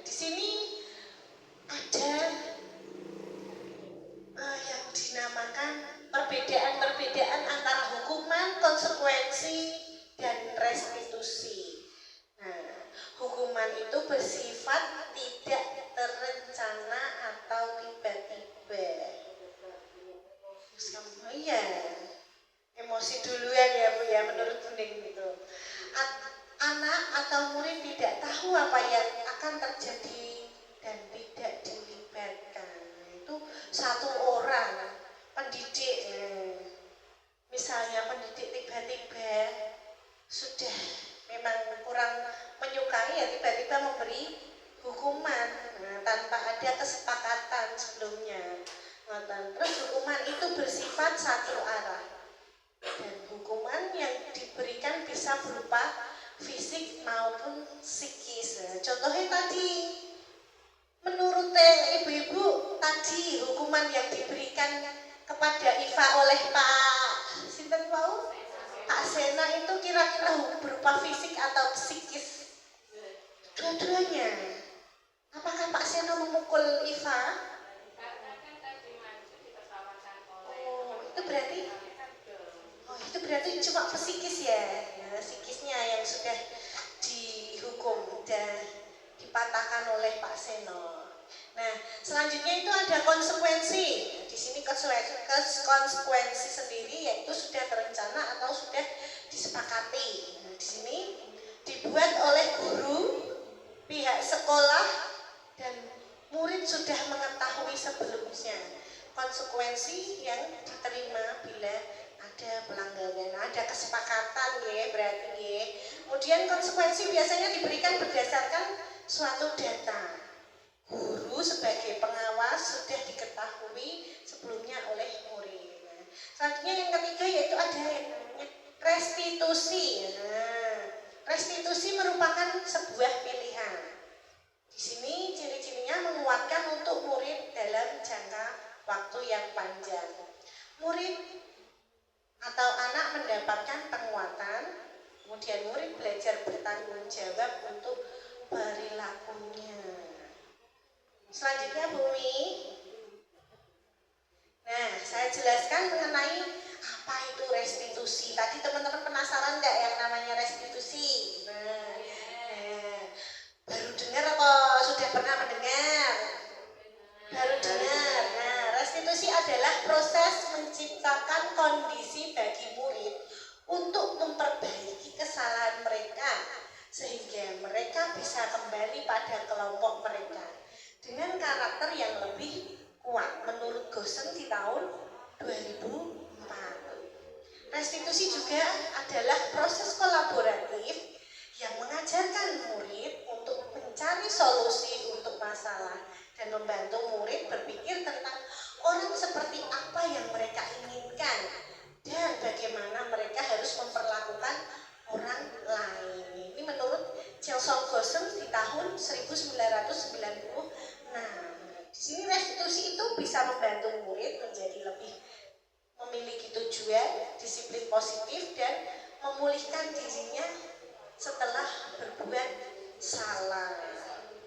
di sini ada yang dinamakan perbedaan antara hukuman, konsekuensi, dan restitusi. Nah, hukuman itu bersifat tidak terencana atau tiba-tiba. Oh iya, emosi duluan ya Bu ya, menurut Bunding gitu. Anak atau murid tidak tahu apa yang akan terjadi dan tidak dilibatkan. Itu satu orang pendidik, misalnya pendidik tiba-tiba sudah memang kurang menyukai ya tiba-tiba memberi hukuman tanpa ada kesepakatan sebelumnya. Terus hukuman itu bersifat satu arah dan hukuman yang diberikan bisa berupa fisik maupun psikis. Contohnya tadi menurut ibu-ibu tadi hukuman yang diberikan kepada Iva oleh Pak Sinten Wau? Pak Sena itu kira-kira berupa fisik atau psikis? Dua-duanya. Apakah Pak Sena memukul Iva? Itu berarti cuma psikis ya, psikisnya yang sudah dihukum dan dipatahkan oleh Pak Seno. Nah, selanjutnya itu ada konsekuensi. Di sini konsekuensi sendiri yaitu sudah terencana atau sudah disepakati. Nah, di sini dibuat oleh guru, pihak sekolah, dan murid sudah mengetahui sebelumnya konsekuensi yang diterima bila ada pelanggaran, ada kesepakatan ya berarti ya. Kemudian konsekuensi biasanya diberikan berdasarkan suatu data. Guru sebagai pengawas sudah diketahui sebelumnya oleh murid. Nah, selanjutnya yang ketiga yaitu ada yang namanya restitusi. Nah, restitusi merupakan sebuah pilihan. Di sini ciri-cirinya menguatkan untuk murid dalam jangka waktu yang panjang. Murid atau anak mendapatkan penguatan, kemudian murid belajar bertanggung jawab untuk perilakunya. Selanjutnya Bumi. Nah, saya jelaskan mengenai apa itu restitusi. Tadi teman-teman penasaran nggak yang namanya restitusi? Baru dengar apa sudah pernah mendengar? Baru dengar. Nah, restitusi adalah proses menciptakan kondisi bagi murid untuk memperbaiki kesalahan mereka sehingga mereka bisa kembali pada kelompok mereka dengan karakter yang lebih kuat menurut Gosen di tahun 2004. Restitusi juga adalah proses kolaboratif yang mengajarkan murid untuk mencari solusi untuk masalah dan membantu murid berpikir tentang orang seperti apa yang mereka inginkan dan bagaimana mereka harus memperlakukan orang lain. Ini menurut Chelsea Gosen di tahun 1996. Di sini restitusi itu bisa membantu murid menjadi lebih memiliki tujuan, disiplin positif, dan memulihkan dirinya setelah berbuat salah.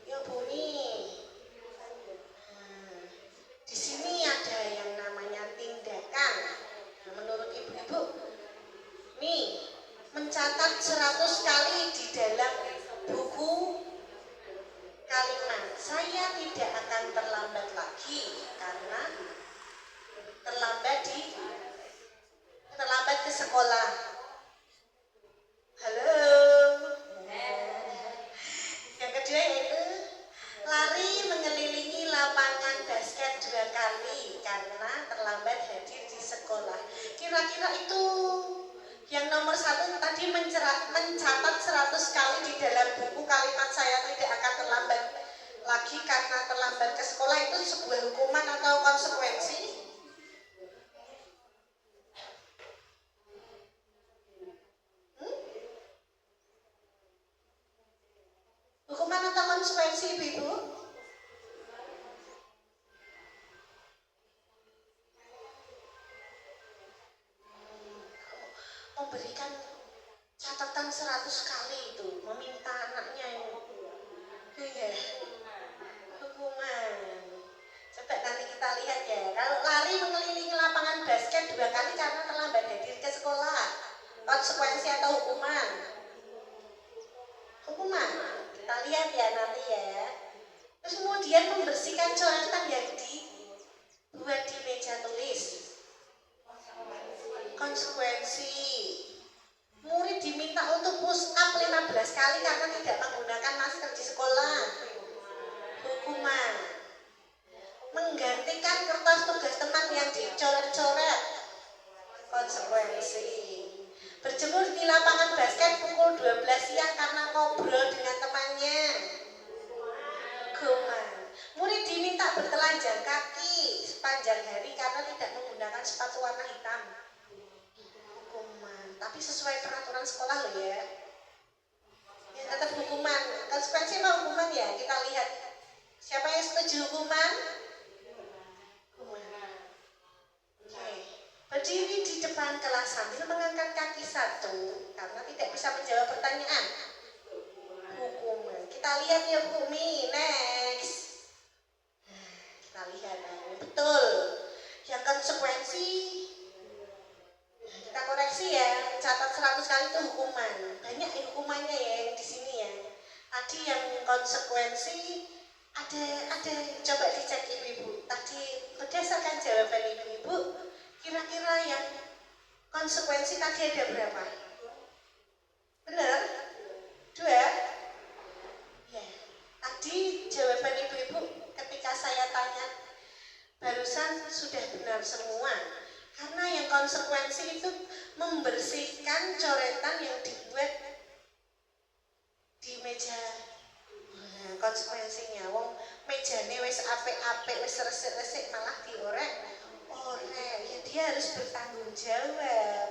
Ya Bumi. Di sini ada yang namanya tindakan. Nah, menurut ibu-ibu, nih mencatat 100 kali di dalam buku kalimat saya tidak akan terlambat lagi karena terlambat ke sekolah. Halo. Yang kedua yaitu lari mengelilingi lapangan basket 2 kali karena terlambat hadir di sekolah. Kira-kira itu yang nomor 1 tadi mencatat 100 kali di dalam buku kalimat saya tidak akan terlambat lagi karena terlambat ke sekolah itu sebuah hukuman atau konsekuensi? Hukuman atau konsekuensi ibu-ibu? Memberikan catatan 100 kali itu, meminta anaknya ini. Iya, hukuman. Coba nanti kita lihat ya. Kalau lari mengelilingi lapangan basket 2 kali karena terlambat hadir ke sekolah, konsekuensi atau hukuman? Hukuman. Kita lihat ya nanti membersihkan coretan yang dibuat di meja tulis. Konsekuensi, murid diminta untuk push up 15 kali karena tidak menggunakan masker di sekolah. Hukuman, menggantikan kertas tugas teman yang dicoret-coret. Konsekuensi, berjemur di lapangan basket pukul 12 siang karena ngobrol dengan temannya. Hukuman, murid diminta bertelanjang kaki sepanjang hari karena tidak menggunakan sepatu warna hitam. Hukuman, tapi sesuai peraturan sekolah loh ya. Ya tetap hukuman. Konsekuensi apa hukuman ya? Kita lihat siapa yang setuju hukuman. Hukuman. Oke. Berdiri di depan kelas sambil mengangkat kaki satu karena tidak bisa menjawab pertanyaan. Hukuman. Kita lihat ya Bu Mi. Next. Kita lihat. Betul. Yang konsekuensi, kita koreksi ya, catat 100 kali itu hukuman. Banyak hukumannya ya yang di sini ya. Tadi yang konsekuensi ada coba dicek ibu-ibu. Tadi berdasarkan jawaban ibu-ibu, kira-kira yang konsekuensi tadi ada berapa? Benar? 2? Ya. Tadi jawaban ibu-ibu ketika saya tanya barusan sudah benar semua. Karena yang konsekuensi itu membersihkan coretan yang dibuat di meja. Nah, konsekuensinya wong mejane wis apik-apik, wis resik-resik malah diorek. Ya dia harus bertanggung jawab.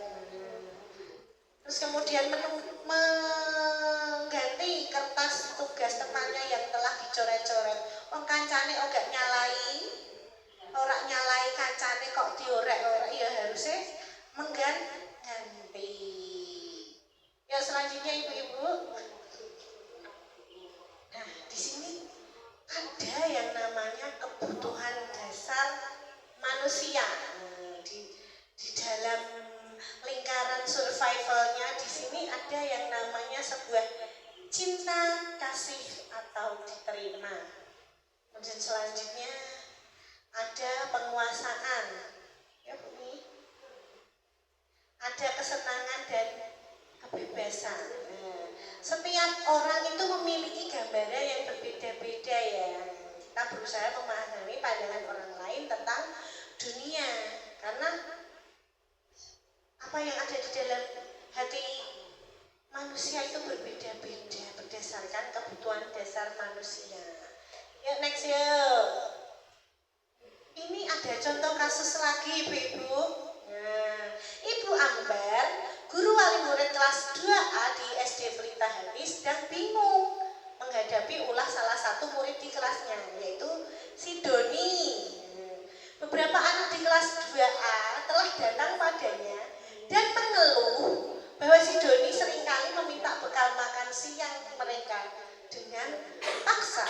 Terus kemudian mengganti kertas tugas temannya yang telah dicoret-coret. Wong kancane gak nyalai. Orang nyalai kancane kok diorek-orek, ya harusnya mengganti. Ya selanjutnya ibu-ibu. Nah di sini ada yang namanya kebutuhan dasar manusia. Di dalam lingkaran survivalnya di sini ada yang namanya sebuah cinta, kasih atau diterima. Kemudian selanjutnya ada penguasaan, ya Bu Mi. Ada kesenangan dan kebebasan. Nah, setiap orang itu memiliki gambaran yang berbeda-beda ya. Kita berusaha memahami pandangan orang lain tentang dunia. Karena apa yang ada di dalam hati manusia itu berbeda-beda berdasarkan kebutuhan dasar manusia. Yuk next yuk. Ini ada contoh kasus lagi Ibu-ibu. Nah, Ibu Ambar, guru wali murid kelas 2A di SD Pelita Hanis sedang bingung menghadapi ulah salah satu murid di kelasnya, yaitu si Doni. Beberapa anak di kelas 2A telah datang padanya dan mengeluh bahwa si Doni seringkali meminta bekal makan siang mereka dengan paksa.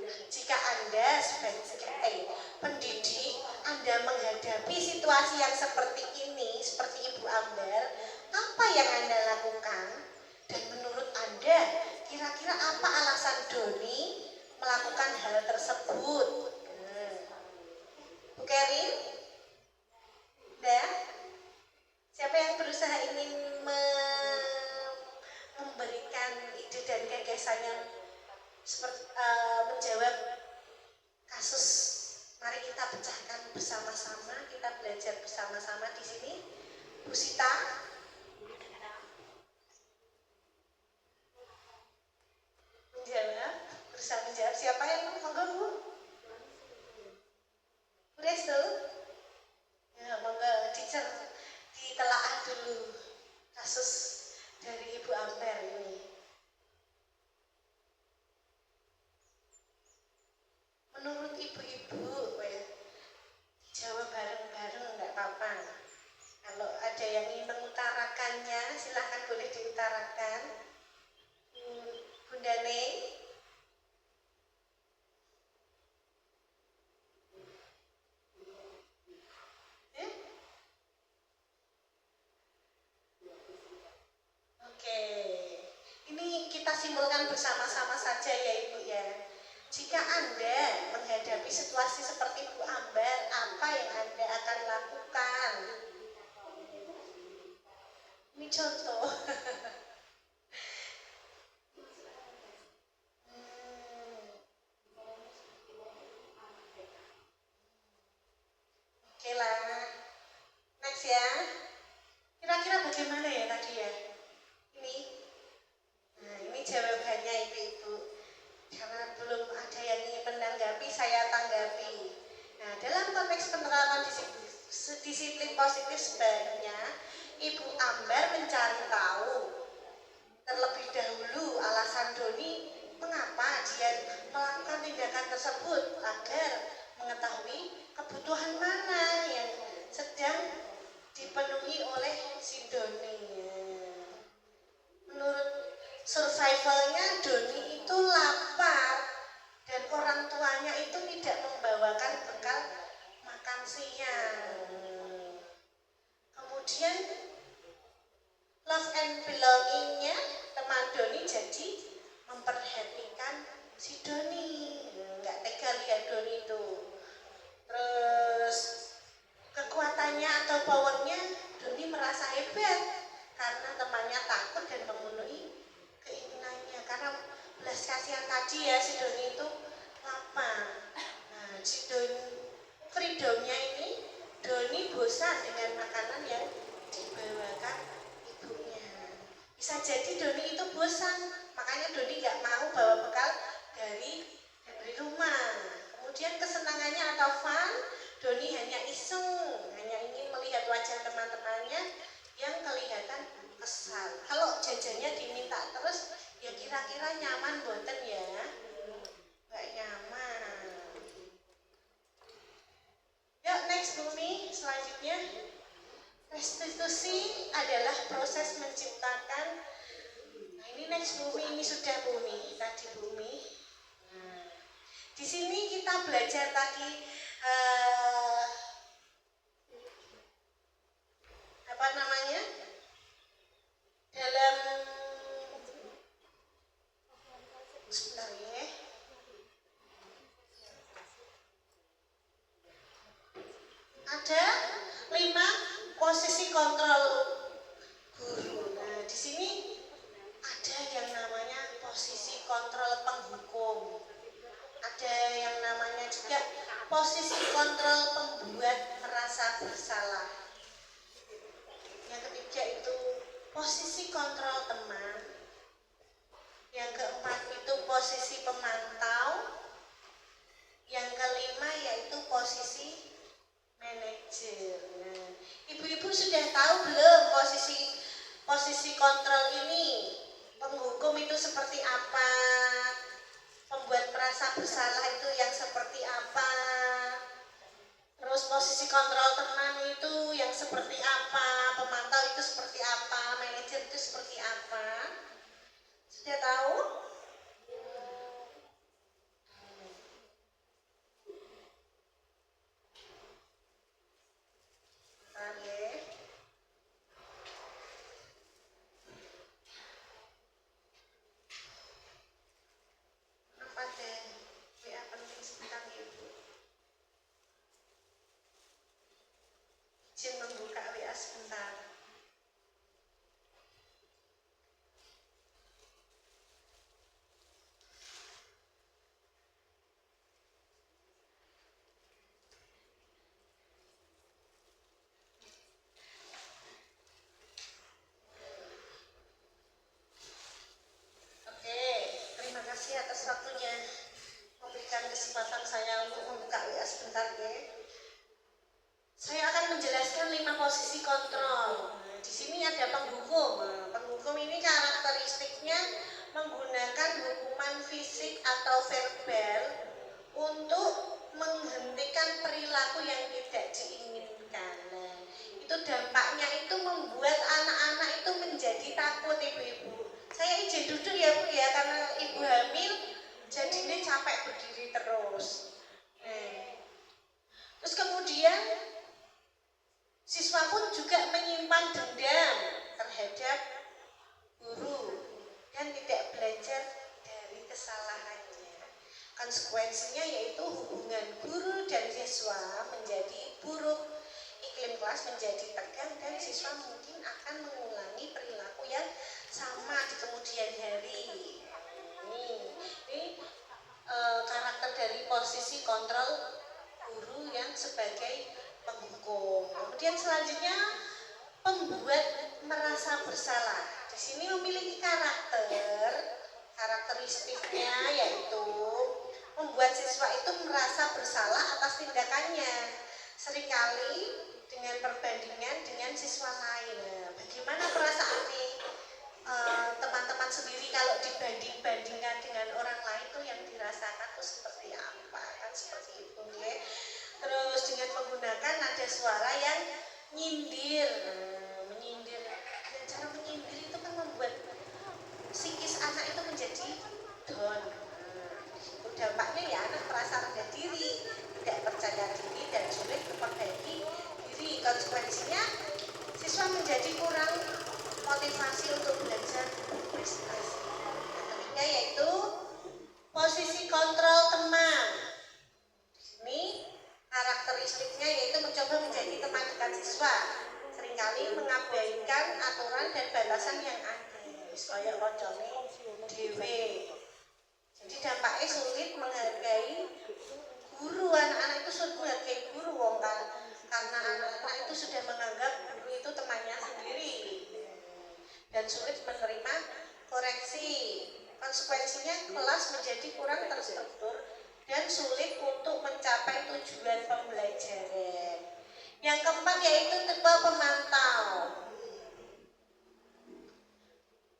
Jika Anda sebagai pendidik, Anda menghadapi situasi yang seperti ini, seperti Ibu Ambar, apa yang Anda lakukan? Dan menurut Anda, kira-kira apa alasan Doni melakukan hal tersebut? Bu Kerin? Siapa yang berusaha ingin memberikan ide dan gagasan yang seperti menjawab kasus? Mari kita pecahkan bersama-sama, kita belajar bersama-sama di sini. Bu Sita, berusaha menjawab. Siapa yang monggo Bu? Bu Restu? Ya, monggo ditelaah dulu kasus dari Ibu Ambar ini. Menurut ibu-ibu, jawab bareng-bareng nggak apa-apa. Kalau ada yang ingin mengutarakannya, silahkan boleh diutarakan. Bunda Neng. konteks penerapan disiplin positif sebaiknya Ibu Ambar mencari tahu terlebih dahulu alasan Doni mengapa dia melakukan tindakan tersebut agar mengetahui kebutuhan mana yang sedang dipenuhi oleh si Doni. Menurut survivalnya Doni itu lapar dan orang tuanya itu tidak membawakan bekal makan siang. Kemudian love and belongingnya teman Doni jadi memperhatikan si Doni, nggak tega lihat Doni itu. Terus kekuatannya atau powernya Doni merasa hebat karena temannya takut dan memenuhi keinginannya, karena belas kasihan tadi ya si Doni itu lapar. Nah, si Doni freedomnya ini Doni bosan dengan makanan yang dibawakan ibunya. Bisa jadi Doni itu bosan, makanya Doni nggak mau bawa bekal dari rumah. Kemudian kesenangannya atau fun, Doni hanya iseng, hanya ingin melihat wajah teman-temannya yang kelihatan kesal. Kalau jajannya diminta terus, ya kira-kira nyaman boten ya? Nggak nyaman. Yuk next Bumi, selanjutnya. Restitusi adalah proses menciptakan. Nah ini next Bumi, ini sudah Bumi, tadi Bumi. Nah, di sini kita belajar tadi apa namanya? Dalam sebentar ya. Ada 5 posisi kontrol guru. Nah, di sini ada yang namanya posisi kontrol penghukum. Ada yang namanya juga posisi kontrol pembuat merasa bersalah. Yang ketiga itu posisi kontrol teman. Yang keempat itu posisi pemantau. Yang kelima yaitu posisi manajer. Nah, ibu-ibu sudah tahu belum posisi kontrol ini? Penghukum itu seperti apa? Pembuat merasa bersalah itu yang seperti apa? Terus posisi kontrol teman itu yang seperti apa? Pemantau itu seperti apa? Manajer itu seperti apa? Sudah tahu? Izin membuka WA sebentar. Oke, terima kasih atas waktunya memberikan kesempatan saya untuk membuka WA sebentar ya. Saya akan menjelaskan 5 posisi kontrol. Nah, di sini ada penghukum. Nah, penghukum ini karakteristiknya menggunakan hukuman fisik atau verbal untuk menghentikan perilaku yang tidak diinginkan. Nah, itu dampaknya itu membuat anak-anak itu menjadi takut ibu-ibu. Saya izin duduk ya Bu ya, karena ibu hamil jadi ini capek berdiri terus. Terus kemudian siswa pun juga menyimpan dendam terhadap guru dan tidak belajar dari kesalahannya. Konsekuensinya yaitu hubungan guru dan siswa menjadi buruk, iklim kelas menjadi tegang dan siswa mungkin akan mengulangi perilaku yang sama di kemudian hari. Ini karakter dari posisi kontrol guru yang sebagai penghukum. Kemudian selanjutnya pembuat merasa bersalah. Di sini memiliki karakteristiknya yaitu membuat siswa itu merasa bersalah atas tindakannya, Seringkali dengan perbandingan dengan siswa lain. Nah, bagaimana perasaan nih teman-teman sendiri kalau dibanding-bandingkan dengan orang lain tuh yang dirasakan tuh seperti apa? Kan seperti itu ya. Terus dengan menggunakan nada suara yang nyindir. Menyindir. Dan cara menyindir itu kan membuat psikis anak itu menjadi down. Itu dampaknya ya anak merasa rendah diri, tidak percaya diri dan sulit memperbaiki diri. Konsekuensinya siswa menjadi kurang motivasi untuk belajar prestasi. Yang ketiga yaitu posisi kontrol teman. Ini karakteristiknya yaitu mencoba menjadi teman dekat siswa, seringkali mengabaikan aturan dan batasan yang ada. Kaya koncone dhewe. Jadi dampaknya sulit menghargai guru. Anak-anak itu sulit menghargai guru wong karena anak-anak itu sudah menganggap guru itu temannya sendiri dan sulit menerima koreksi. Konsekuensinya kelas menjadi kurang terstruktur dan sulit untuk mencapai tujuan pembelajaran. Yang keempat yaitu tipe pemantau.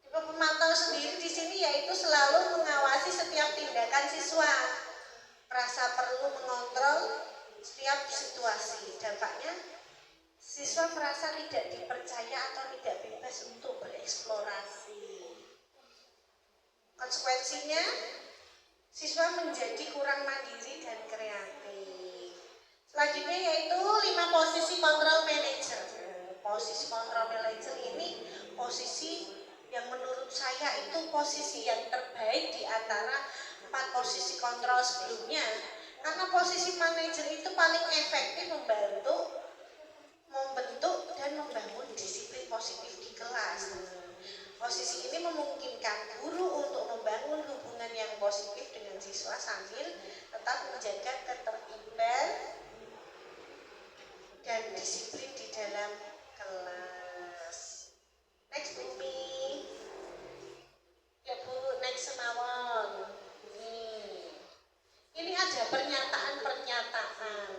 Tipe pemantau sendiri di sini yaitu selalu mengawasi setiap tindakan siswa, merasa perlu mengontrol setiap situasi. Dampaknya siswa merasa tidak dipercaya atau tidak bebas untuk bereksplorasi. Konsekuensinya siswa menjadi kurang mandiri dan kreatif. Selanjutnya yaitu 5 posisi kontrol manager. Posisi kontrol manager ini posisi yang menurut saya itu posisi yang terbaik di antara 4 posisi kontrol sebelumnya. Karena posisi manajer itu paling efektif membentuk dan membangun disiplin positif di kelas. Posisi ini memungkinkan guru untuk membangun hubungan yang positif dengan siswa sambil tetap menjaga ketertiban dan disiplin di dalam kelas. Next Bumi. Ya Bu, next semawon. Ini ada pernyataan-pernyataan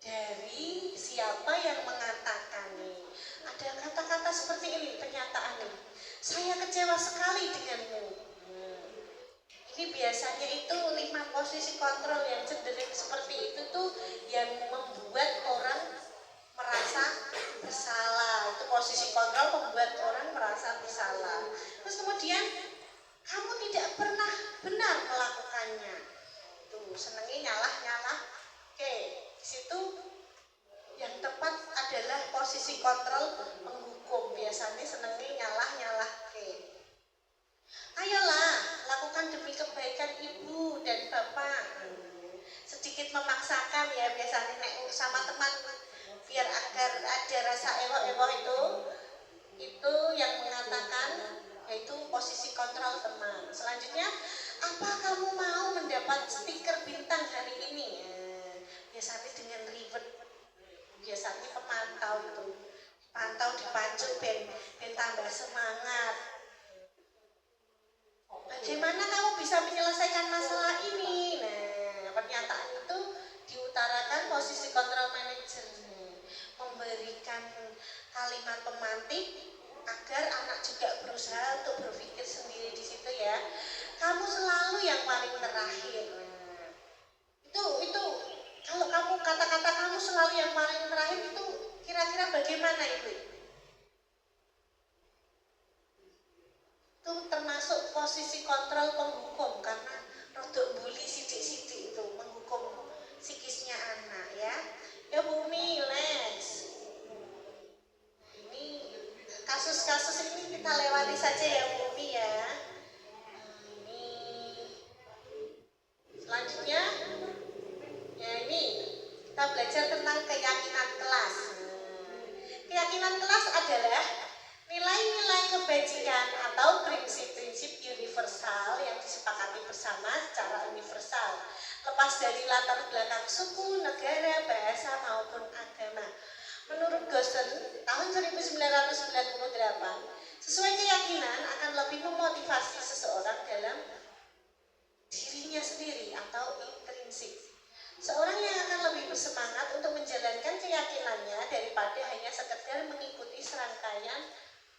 dari siapa yang mengatakan nih. Ada kata-kata seperti ini pernyataan nih. Saya kecewa sekali denganmu. Ini biasanya itu 5 posisi kontrol yang cenderung seperti itu tuh yang membuat orang merasa bersalah. Itu posisi kontrol membuat orang merasa bersalah. Terus kemudian kamu tidak pernah benar melakukannya. Tuh, senengnya nyalah-nyalah. Oke, di situ yang tepat adalah posisi kontrol menghukum. Biasanya senengnya nyalah-nyalah. Oke. Ayolah, lakukan demi kebaikan ibu dan bapak. Sedikit memaksakan ya biasanya nek sama teman biar agar ada rasa elo-elo itu yang mengatakan yaitu posisi kontrol teman. Selanjutnya, apa kamu mau mendapat stiker bintang hari ini? Biasanya dengan reward. Biasanya pemantau itu pantau dipacu ben tambah semangat. Bagaimana kamu bisa menyelesaikan masalah ini? Nah, pernyataan itu diutarakan posisi kontrol manager, memberikan kalimat pemantik agar anak juga berusaha untuk berpikir sendiri di situ ya. Kamu selalu yang paling terakhir. Itu kalau kamu kata-kata kamu selalu yang paling terakhir itu kira-kira bagaimana Ibu? Itu termasuk posisi kontrol penghukum karena rodok bully sidik-sidik itu menghukum psikisnya anak ya. Ya Bumi, next. Ini kasus-kasus ini kita lewati saja ya Bumi ya. Ini selanjutnya ya ini kita belajar tentang keyakinan kelas. Keyakinan kelas adalah nilai-nilai kebajikan atau prinsip-prinsip universal yang disepakati bersama secara universal, lepas dari latar belakang suku, negara, bahasa maupun agama. Menurut Gossen, tahun 1998, sesuai keyakinan akan lebih memotivasi seseorang dalam dirinya sendiri atau intrinsik. Seorang yang akan lebih bersemangat untuk menjalankan keyakinannya daripada hanya sekedar mengikuti serangkaian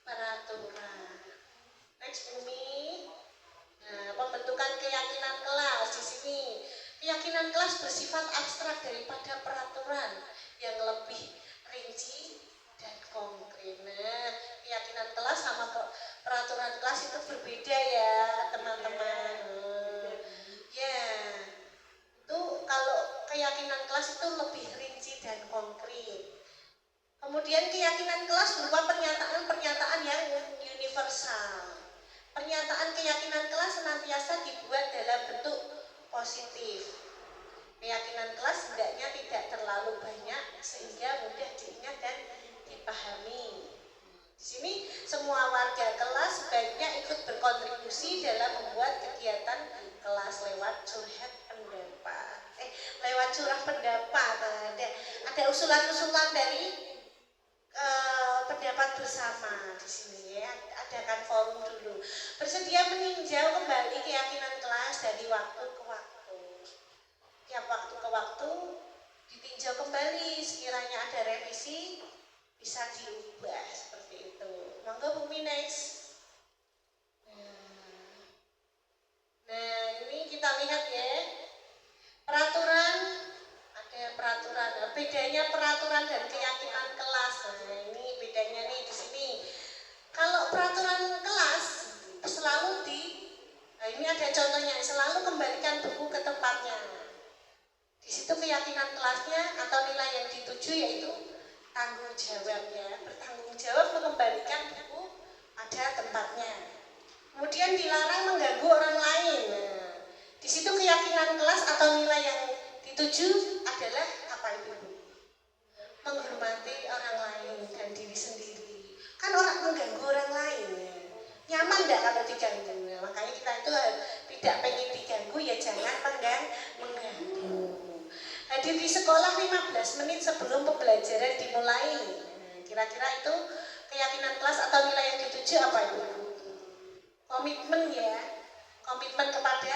peraturan. Next, Bumi. Nah, pembentukan keyakinan kelas di sini. Keyakinan kelas bersifat abstrak daripada peraturan yang lebih rinci dan konkret. Nah, keyakinan kelas sama peraturan kelas itu berbeda ya, teman-teman. Ya, itu kalau keyakinan kelas itu lebih rinci dan konkret. Kemudian keyakinan kelas berupa pernyataan-pernyataan yang universal. Pernyataan keyakinan kelas senantiasa dibuat dalam bentuk positif. Keyakinan kelas hendaknya tidak terlalu banyak sehingga mudah diingat dan dipahami. Di sini semua warga kelas sebaiknya ikut berkontribusi dalam membuat kegiatan kelas lewat curhat pendapat. Lewat curah pendapat. Ada usulan-usulan dari pendapat bersama di sini ya. Adakan forum dulu. Bersedia meninjau kembali keyakinan kelas dari waktu ke waktu. Tiap waktu ke waktu ditinjau kembali, sekiranya ada revisi bisa diubah seperti itu. Monggo Bumi next. Nah, ini kita lihat ya. Peraturan, ada peraturan. Bedanya peraturan dan keyakinan kelas. Nah, ini bedanya nih di sini. Kalau peraturan kelas selalu ini ada contohnya, selalu kembalikan buku ke tempatnya. Di situ keyakinan kelasnya atau nilai yang dituju yaitu tanggung jawabnya, bertanggung jawab mengembalikan buku pada tempatnya. Kemudian dilarang mengganggu orang lain. Nah, di situ keyakinan kelas atau nilai yang dituju adalah apa itu? Menghormati orang lain dan diri sendiri. Kan orang mengganggu orang lain, nyaman enggak kalau diganggu? Nah, makanya kita itu tidak pengen diganggu ya jangan mengganggu. Hadir di sekolah 15 menit sebelum pembelajaran dimulai. Nah, kira-kira itu keyakinan kelas atau nilai yang dituju apa itu? Komitmen ya, komitmen kepada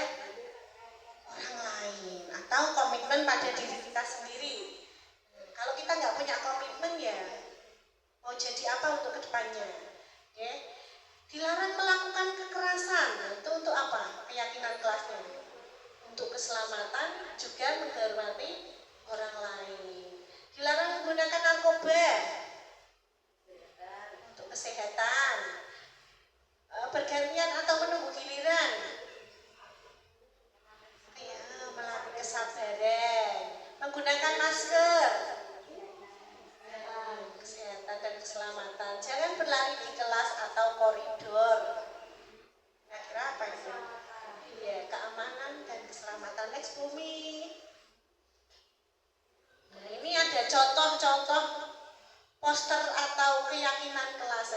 orang lain atau komitmen pada diri kita sendiri. Kalau kita nggak punya komitmen ya mau jadi apa untuk kedepannya? Ya. Dilarang melakukan kekerasan. Nah, itu untuk apa? Keyakinan kelasnya. Untuk keselamatan juga menghormati orang lain. Dilarang menggunakan narkoba. Untuk kesehatan. Bergantian atau menunggu giliran. Ya, melatih kesabaran. Menggunakan masker. Kesehatan dan keselamatan. Jangan berlari di kelas atau koridor. Kira-kira apa itu? Iya, keamanan dan keselamatan. Next, Bumi. Nah, ini ada contoh-contoh poster atau keyakinan kelas.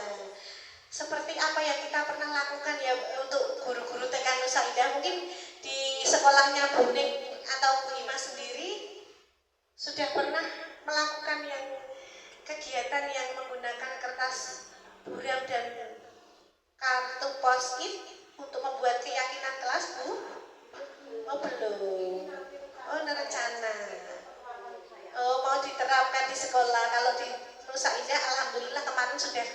Seperti apa yang kita pernah lakukan ya untuk guru-guru TK Nusa Indah. Mungkin di sekolahnya Bu Nik atau Bu Ima sendiri sudah pernah melakukan yang kegiatan yang menggunakan kertas buram dan kartu post-it untuk membuat keyakinan kelas, Bu? Oh belum. Oh rencana. Oh mau diterapkan di sekolah. Kalau di Nusa Indah alhamdulillah kemarin sudah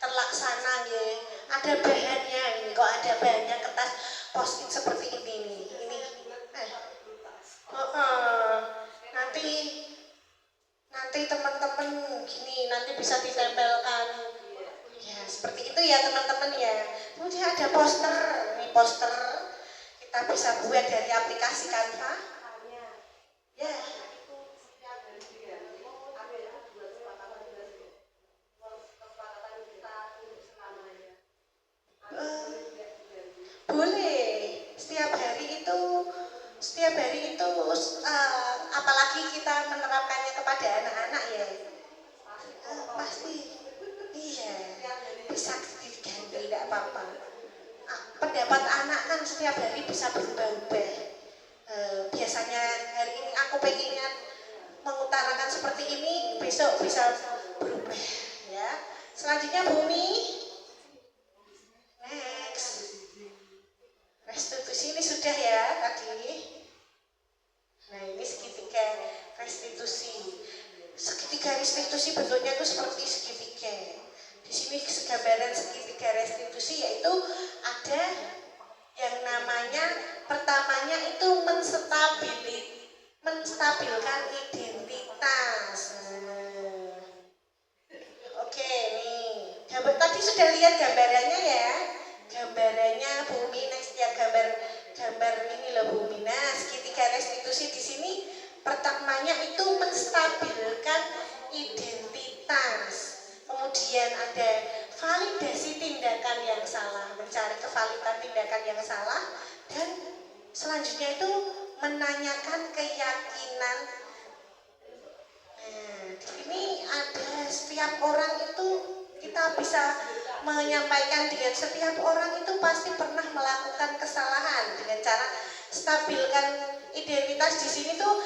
terlaksana ya. Ada bahannya ini. Kok ada bahannya kertas post-it seperti ini nih. Ini. Nanti teman-teman gini nanti bisa ditempelkan ya seperti itu ya teman-teman ya. Kemudian ada poster, ini poster kita bisa buat dari aplikasi Canva ya. Boleh setiap hari itu apalagi kita menerapkannya kepada anak-anak ya pasti iya bisa diganti tidak apa-apa. Pendapat anak kan setiap hari bisa berubah-ubah. Biasanya hari ini aku pengennya mengutarakan seperti ini, besok bisa berubah ya. Selanjutnya Bumi. Next. Restitusi ini sudah ya tadi. Nah ini segitiga restitusi. Segitiga restitusi bentuknya itu seperti segitiga. Di sini gambaran segitiga restitusi yaitu ada yang namanya pertamanya itu menstabilkan identitas. Oke, nih. Tadi sudah lihat gambarannya ya. Gambarannya bumi next ya, gambar ini loh bumi. Nah, segitiga restitusi di sini pertamanya itu menstabilkan identitas. Kemudian ada validasi tindakan yang salah, mencari kevalidan tindakan yang salah, dan selanjutnya itu menanyakan keyakinan. Nah, di sini ada setiap orang itu kita bisa menyampaikan dengan setiap orang itu pasti pernah melakukan kesalahan dengan cara stabilkan identitas. Di sini tuh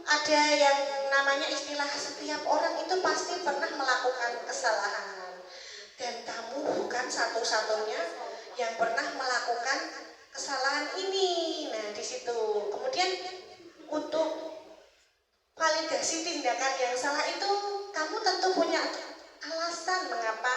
ada yang namanya istilah setiap orang itu pasti pernah melakukan kesalahan dan kamu bukan satu-satunya yang pernah melakukan kesalahan ini. Nah, di situ. Kemudian untuk validasi tindakan yang salah itu kamu tentu punya alasan mengapa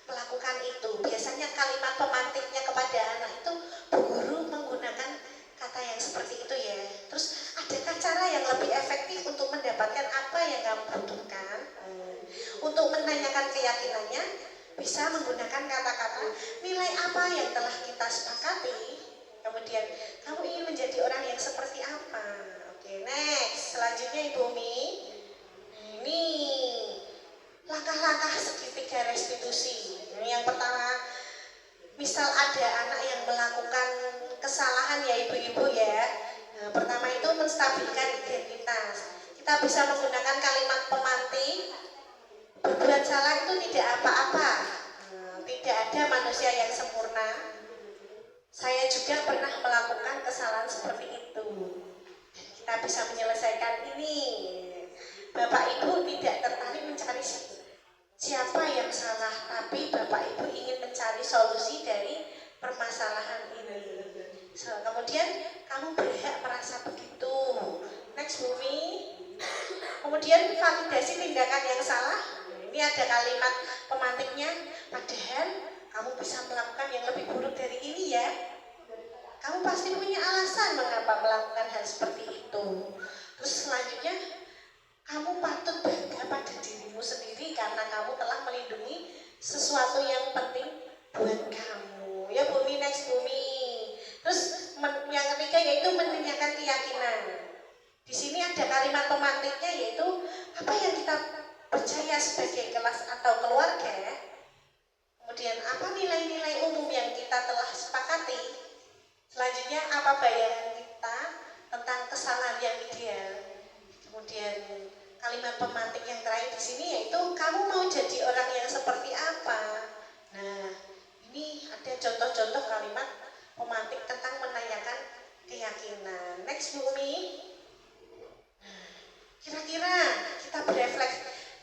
melakukan itu. Biasanya kalimat pemantiknya kepada anak itu, Bu Guru menggunakan kata yang seperti itu ya. Terus adakah cara yang lebih efektif untuk mendapatkan apa yang kamu butuhkan? Untuk menanyakan keyakinannya bisa menggunakan kata-kata nilai apa yang telah kita sepakati. Kemudian kamu ingin menjadi orang yang seperti apa? Oke, next. Selanjutnya Ibu Mi. Ini langkah-langkah segitiga restitusi. Yang pertama, misal ada anak yang melakukan kesalahan ya ibu-ibu ya. Nah, pertama itu menstabilkan identitas. Kita bisa menggunakan kalimat pemantik. Berbuat salah itu tidak apa-apa. Tidak ada manusia yang sempurna. Saya juga pernah melakukan kesalahan seperti itu. Kita bisa menyelesaikan ini. Bapak Ibu tidak tertarik mencari siapa yang salah, tapi Bapak Ibu ingin mencari solusi dari permasalahan ini. Kemudian kamu berhak merasa begitu. Next Bumi. Kemudian validasi tindakan yang salah. Ini ada kalimat pemantiknya. Padahal kamu bisa melakukan yang lebih buruk dari ini ya. Kamu pasti punya alasan mengapa melakukan hal seperti itu. Terus selanjutnya, kamu patut bangga pada dirimu sendiri karena kamu telah melindungi sesuatu yang penting buat kamu. Ya Bumi, next Bumi. Terus yang ketiga yaitu menanyakan keyakinan. Di sini ada kalimat pemantiknya yaitu apa yang kita percaya sebagai kelas atau keluarga. Kemudian apa nilai-nilai umum yang kita telah sepakati. Selanjutnya apa bayangan kita tentang kesalahan yang ideal. Kemudian kalimat pemantik yang terakhir di sini yaitu kamu mau jadi orang yang seperti apa. Nah, ini ada contoh-contoh kalimat pemantik tentang menanyakan keyakinan. Next Bumi. Kira-kira kita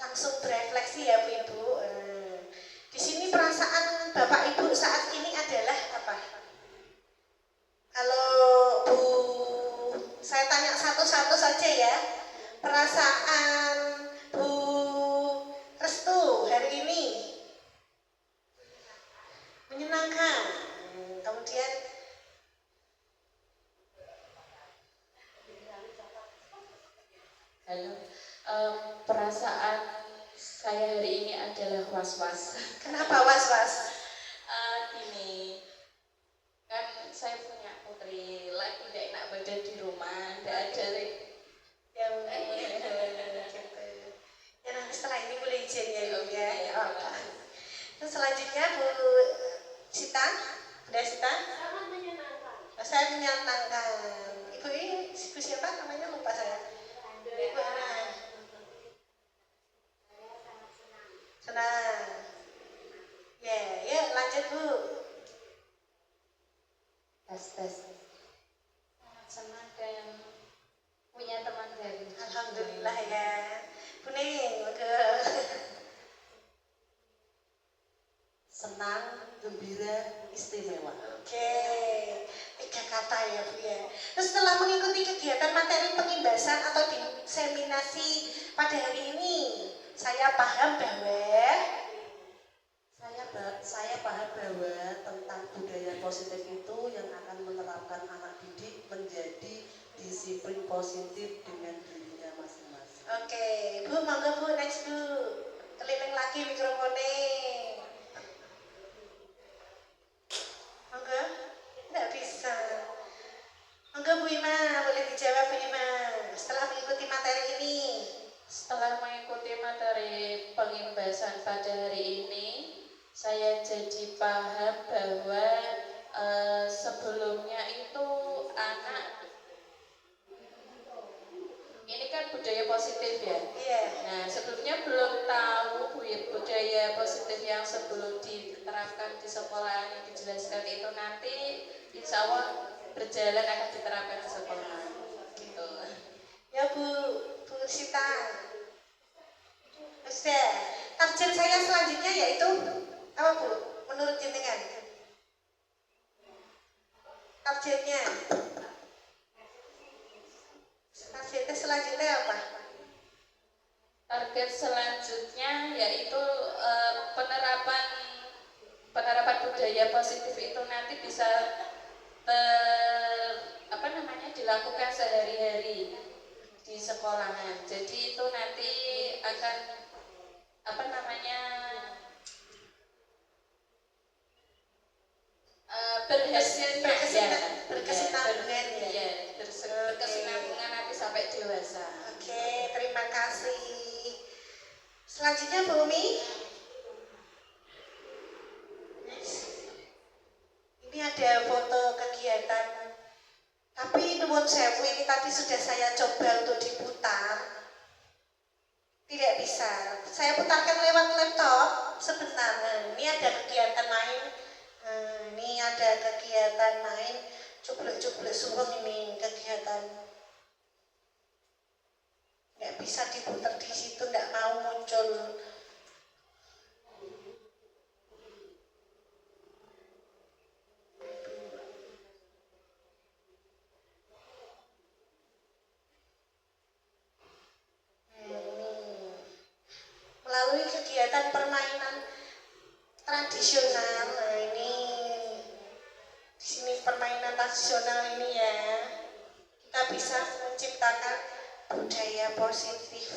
langsung berefleksi ya Bu Ibu. Di sini perasaan Bapak Ibu saat ini adalah apa? Kalau Bu, saya tanya satu-satu saja ya. Perasaan Bu Restu hari ini menyenangkan. Kemudian Halo, perasaan saya hari ini adalah was-was. kenapa was-was? Gini, kan saya punya putri lagi tidak enak badan di rumah, tidak ada Yang ya nanti setelah ini boleh izin ya Ibu ya. Terus selanjutnya Bu Sita, Bunda Sita. Saya menyatakan Ibu ini Ibu siapa namanya lupa saya. Ibu Ana. Senang. Ya, diseminasi pada hari ini. Saya paham bahwa tentang budaya positif itu yang akan menerapkan anak didik menjadi disiplin positif dengan dirinya masing-masing. Oke, Bu, monggo Bu, next Bu. Keliling lagi mikrofonnya. Monggo, nggak bisa. Monggo Bu Ima, boleh dijawab Bu Ima. Setelah mengikuti materi ini. Setelah mengikuti materi pengimbasan pada hari ini, saya jadi paham bahwa sebelumnya itu anak ini kan budaya positif ya. Iya. Nah, sebelumnya belum tahu budaya positif yang sebelum diterapkan di sekolah yang dijelaskan itu nanti insya Allah berjalan akan diterapkan di sekolah. Gitu. Ya Bu Sita. Sudah. Target saya selanjutnya yaitu apa Bu? Menurut jenengan? Targetnya selanjutnya apa? Target selanjutnya yaitu penerapan budaya positif itu nanti bisa dilakukan sehari-hari di sekolahan. Jadi itu nanti akan berkesinambungan berkesinambungan nanti sampai dewasa. Oke, terima kasih. Selanjutnya Bu Umi. Ini ada foto kegiatan. Tapi nuwun sewu ini tadi sudah saya coba untuk diputar. Tidak bisa. Saya putarkan lewat laptop sebentar. Nah, ini ada kegiatan main. Ini ada kegiatan main. Cublek-cublek suweng ini kegiatan. Nggak bisa diputar di situ, nggak mau muncul. Melalui kegiatan permainan tradisional, nah ini di sini permainan tradisional ini ya, kita bisa menciptakan budaya positif.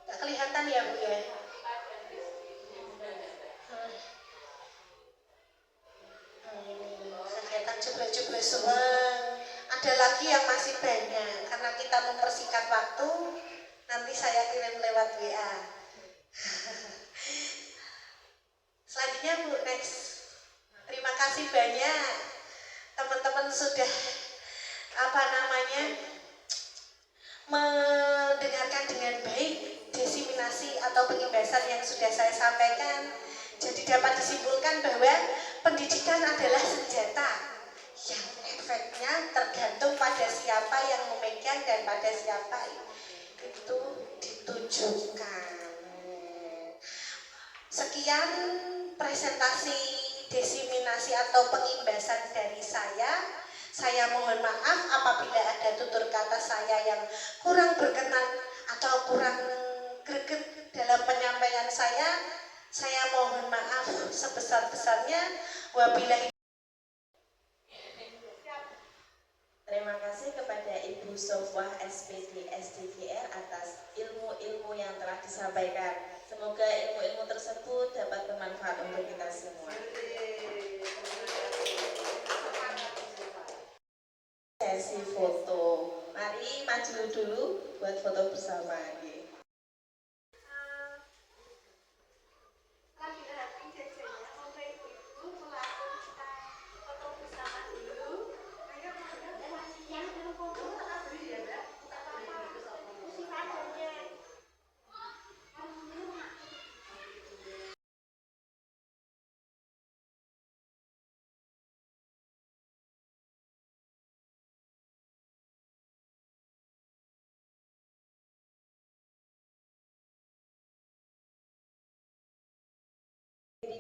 Nggak kelihatan ya Bu ya? Kegiatan cublek-cublek suweng. Ada lagi yang masih banyak, karena kita mempersingkat waktu. Nanti saya kirim lewat WA. Selanjutnya Bu, next. Terima kasih banyak teman-teman sudah mendengarkan dengan baik desiminasi atau pengimbasan yang sudah saya sampaikan. Jadi dapat disimpulkan bahwa pendidikan adalah senjata yang efeknya tergantung pada siapa yang memegang dan pada siapa itu ditujukan. Sekian presentasi desiminasi atau pengimbasan dari saya. Saya mohon maaf apabila ada tutur kata saya yang kurang berkenan atau kurang greget dalam penyampaian saya. Saya mohon maaf sebesar-besarnya. Wabillahi. Terima kasih kepada Ibu Sofwah SPD SDGR atas ilmu-ilmu yang telah disampaikan. Semoga ilmu-ilmu tersebut dapat bermanfaat untuk kita semua. Sesi foto. Mari maju dulu buat foto bersama.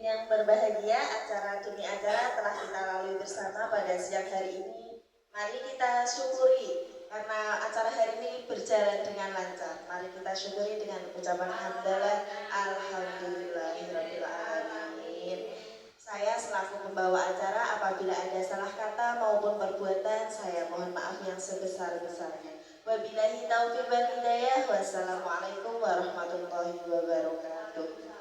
Yang berbahagia, acara demi acara telah kita lalui bersama pada siang hari ini. Mari kita syukuri karena acara hari ini berjalan berjalan dengan lancar. Mari kita syukuri dengan ucapan hamdalah, alhamdulillahirabbil alamin. Saya selaku pembawa acara, apabila ada salah kata maupun perbuatan, saya mohon maaf yang sebesar-besarnya. Wabillahi taufiq wal hidayah. Wassalamualaikum warahmatullahi wabarakatuh.